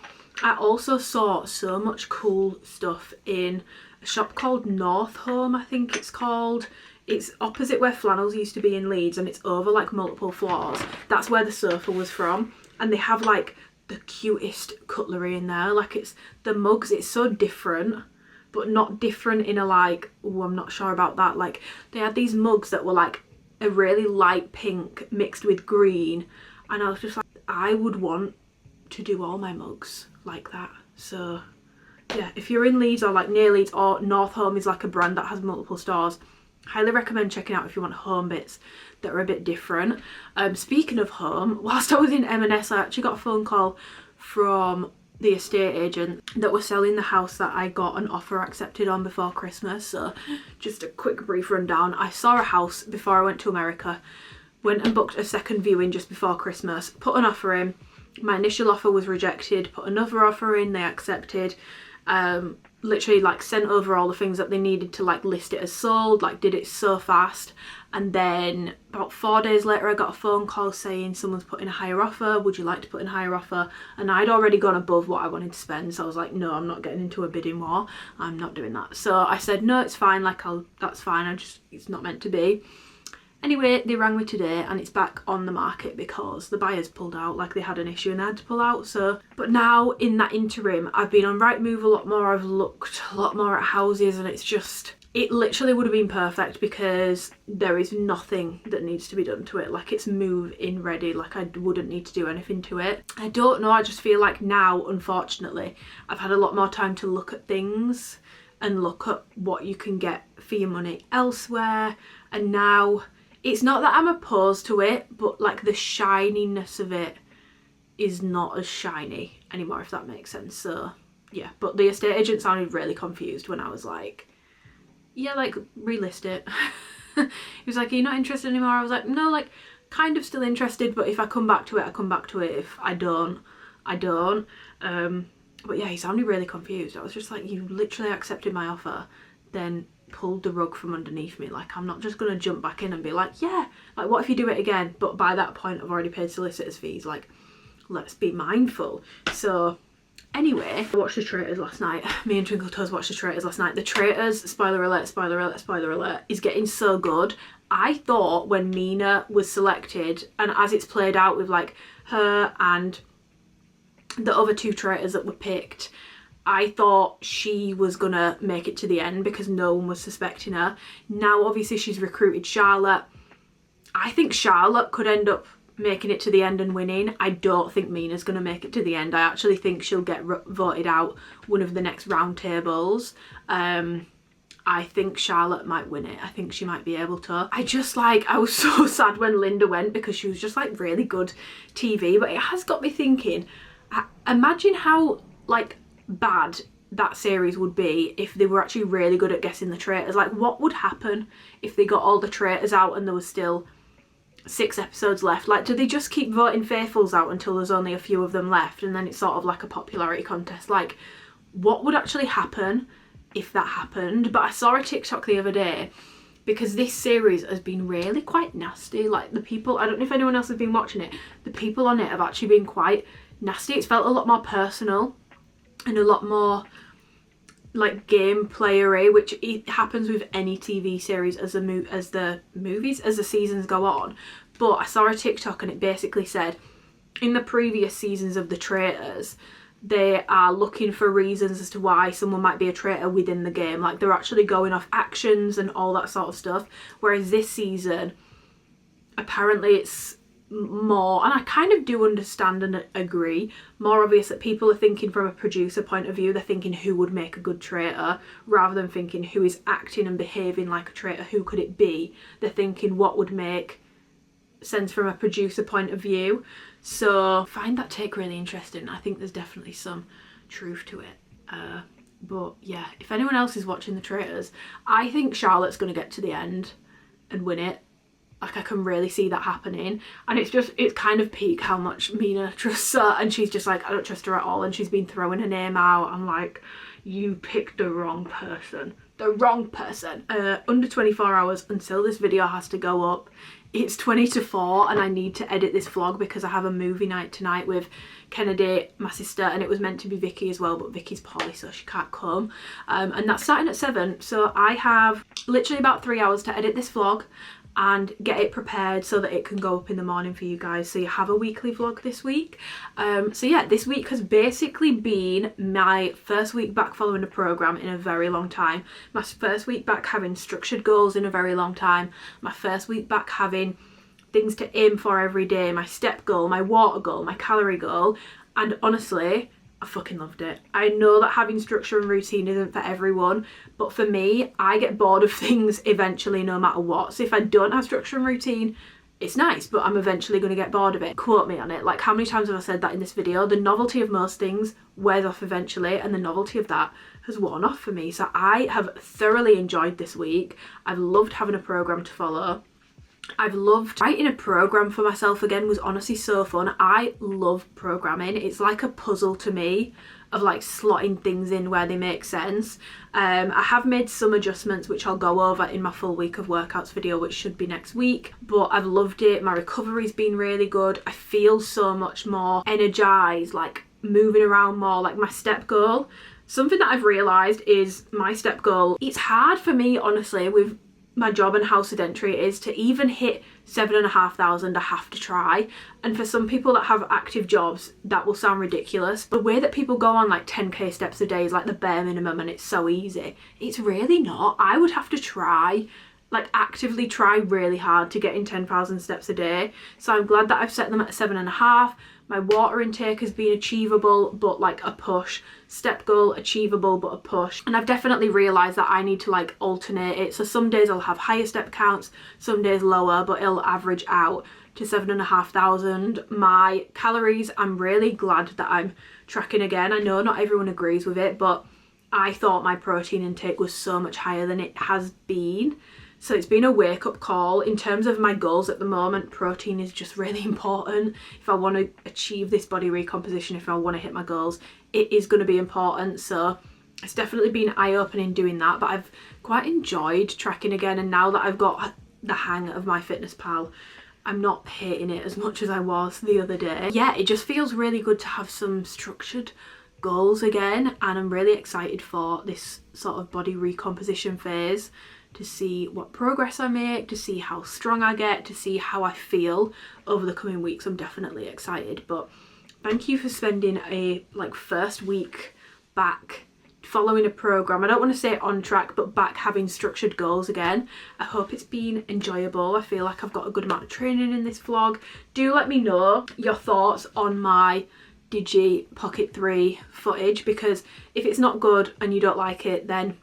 I also saw so much cool stuff in a shop called North Home, I think it's called. It's opposite where Flannels used to be in Leeds, and it's over like multiple floors. That's where the sofa was from, and they have like the cutest cutlery in there. Like, it's the mugs, it's so different, but not different in a like, oh, I'm not sure about that. Like, they had these mugs that were like a really light pink mixed with green, and I was just like, I would want to do all my mugs like that. So yeah, if you're in Leeds or like near Leeds, or North Home is like a brand that has multiple stores, highly recommend checking out if you want home bits that are a bit different. Speaking of home, whilst I was in M&S, I actually got a phone call from the estate agent that was selling the house that I got an offer accepted on before Christmas. So just a quick brief rundown. I saw a house before I went to America, went and booked a second viewing just before Christmas, put an offer in. My initial offer was rejected, put another offer in, they accepted. Literally like sent over all the things that they needed to like list it as sold, like did it so fast. And then about 4 days later I got a phone call saying someone's put in a higher offer, would you like to put in a higher offer? And I'd already gone above what I wanted to spend, so I was like, no, I'm not getting into a bidding war, I'm not doing that. So I said, no, it's fine, like that's fine, it's not meant to be. Anyway, they rang me today and it's back on the market because the buyers pulled out, like they had an issue and they had to pull out. So, but now in that interim, I've been on Rightmove a lot more, I've looked a lot more at houses, and it's it literally would have been perfect because there is nothing that needs to be done to it. Like, it's move-in ready. Like, I wouldn't need to do anything to it. I don't know, I just feel like now, unfortunately, I've had a lot more time to look at things and look at what you can get for your money elsewhere. And now, it's not that I'm opposed to it, but like the shininess of it is not as shiny anymore, if that makes sense. So yeah, but the estate agent sounded really confused when I was like, yeah, like, relist it. He was like, are you not interested anymore? I was like, no, like, kind of still interested, but if I come back to it, I come back to it. If I don't, I don't. But yeah, he sounded really confused. I was just like, you literally accepted my offer, then pulled the rug from underneath me. Like, I'm not just gonna jump back in and be like, yeah, like, what if you do it again? But by that point, I've already paid solicitors fees. Like, let's be mindful. So anyway, I watched The Traitors last night. Me and Twinkle Toes watched The Traitors last night. The Traitors, spoiler alert, spoiler alert, spoiler alert, is getting so good. I thought when Mina was selected, and as it's played out with like her and the other two traitors that were picked, I thought she was gonna make it to the end because no one was suspecting her. Now obviously she's recruited Charlotte. I think Charlotte could end up making it to the end and winning. I don't think Mina's gonna make it to the end. I actually think she'll get voted out one of the next round tables. I think Charlotte might win it. I think she might be able to. I was so sad when Linda went because she was just like really good TV, but it has got me thinking, imagine how like bad that series would be if they were actually really good at guessing the traitors. Like, what would happen if they got all the traitors out and there was still 6 episodes left? Like, do they just keep voting faithfuls out until there's only a few of them left and then it's sort of like a popularity contest? Like, what would actually happen if that happened? But I saw a TikTok the other day because this series has been really quite nasty. Like, the people, I don't know if anyone else has been watching it, the people on it have actually been quite nasty. It's felt a lot more personal and a lot more like game playery, which it happens with any TV series as the seasons go on. But I saw a TikTok and it basically said in the previous seasons of The Traitors, they are looking for reasons as to why someone might be a traitor within the game. Like, they're actually going off actions and all that sort of stuff. Whereas this season, apparently it's more, and I kind of do understand and agree, more obvious that people are thinking from a producer point of view. They're thinking who would make a good traitor rather than thinking who is acting and behaving like a traitor, who could it be. They're thinking what would make sense from a producer point of view. So I find that take really interesting. I think there's definitely some truth to it. But yeah, if anyone else is watching The Traitors, I think Charlotte's going to get to the end and win it. Like, I can really see that happening. And it's kind of peak how much Mina trusts her, and she's just like, I don't trust her at all, and she's been throwing her name out. I'm like, you picked the wrong person. The wrong person. Under 24 hours until this video has to go up. It's 20 to 4 and I need to edit this vlog because I have a movie night tonight with Kennedy, my sister, and it was meant to be Vicky as well, but Vicky's poorly so she can't come. And that's starting at 7, so I have literally about 3 hours to edit this vlog and get it prepared so that it can go up in the morning for you guys, so you have a weekly vlog this week. So yeah, this week has basically been my first week back following a program in a very long time, my first week back having structured goals in a very long time, my first week back having things to aim for every day, my step goal, my water goal, my calorie goal, and honestly, I fucking loved it. I know that having structure and routine isn't for everyone, but for me, I get bored of things eventually no matter what. So if I don't have structure and routine, it's nice, but I'm eventually going to get bored of it. Quote me on it. Like, how many times have I said that in this video? The novelty of most things wears off eventually, and the novelty of that has worn off for me. So I have thoroughly enjoyed this week. I've loved having a program to follow. I've loved writing a program for myself again. Was honestly so fun. I love programming. It's like a puzzle to me of like slotting things in where they make sense. I have made some adjustments which I'll go over in my full week of workouts video, which should be next week, but I've loved it. My recovery's been really good. I feel so much more energized, like moving around more. Like, my step goal, something that I've realized is my step goal, it's hard for me honestly with my job and how sedentary it is, to even hit 7,500 I have to try. And for some people that have active jobs, that will sound ridiculous. The way that people go on like 10k steps a day is like the bare minimum and it's so easy. It's really not. I would have to try, like actively try really hard to get in 10,000 steps a day. So I'm glad that I've set them at 7.5. My water intake has been achievable, but like a push. Step goal achievable, but a push. And I've definitely realised that I need to like alternate it. So some days I'll have higher step counts, some days lower, but it'll average out to 7,500. My calories, I'm really glad that I'm tracking again. I know not everyone agrees with it, but I thought my protein intake was so much higher than it has been. So it's been a wake-up call. In terms of my goals at the moment, protein is just really important. If I want to achieve this body recomposition, if I want to hit my goals, it is going to be important. So it's definitely been eye-opening doing that, but I've quite enjoyed tracking again. And now that I've got the hang of MyFitnessPal, I'm not hating it as much as I was the other day. Yeah, it just feels really good to have some structured goals again, and I'm really excited for this sort of body recomposition phase, to see what progress I make, to see how strong I get, to see how I feel over the coming weeks. I'm definitely excited. But thank you for spending a like first week back following a program. I don't want to say on track, but back having structured goals again. I hope it's been enjoyable. I feel like I've got a good amount of training in this vlog. Do let me know your thoughts on my Digi Pocket 3 footage, because if it's not good and you don't like it, then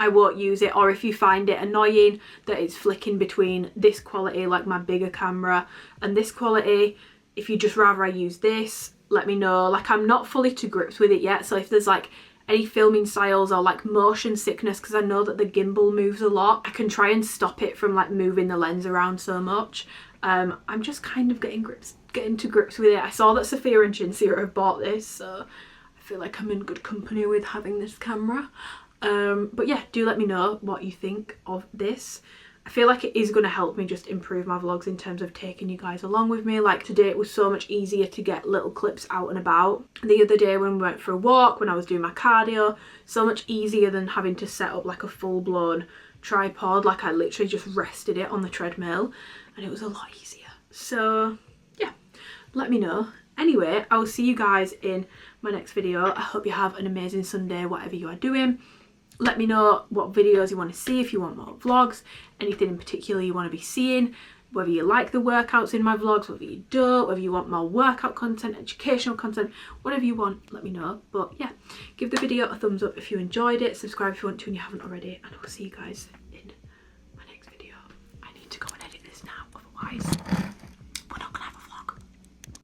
I won't use it. Or if you find it annoying that it's flicking between this quality, like my bigger camera, and this quality, if you just rather I use this, let me know. Like, I'm not fully to grips with it yet, so if there's like any filming styles or like motion sickness, because I know that the gimbal moves a lot, I can try and stop it from like moving the lens around so much. I'm just kind of getting to grips with it. I saw that Sophia and Chinsia have bought this, so I feel like I'm in good company with having this camera. But yeah, do let me know what you think of this. I feel like it is going to help me just improve my vlogs in terms of taking you guys along with me. Like today it was so much easier to get little clips out and about. The other day when we went for a walk, when I was doing my cardio, so much easier than having to set up like a full-blown tripod. Like I literally just rested it on the treadmill and it was a lot easier. So yeah, let me know. Anyway, I will see you guys in my next video. I hope you have an amazing Sunday, whatever you are doing. Let me know what videos you want to see, if you want more vlogs, anything in particular you want to be seeing, whether you like the workouts in my vlogs, whether you don't, whether you want more workout content, educational content, whatever you want, let me know. But yeah, give the video a thumbs up if you enjoyed it, subscribe if you want to and you haven't already, and I will see you guys in my next video. I need to go and edit this now, otherwise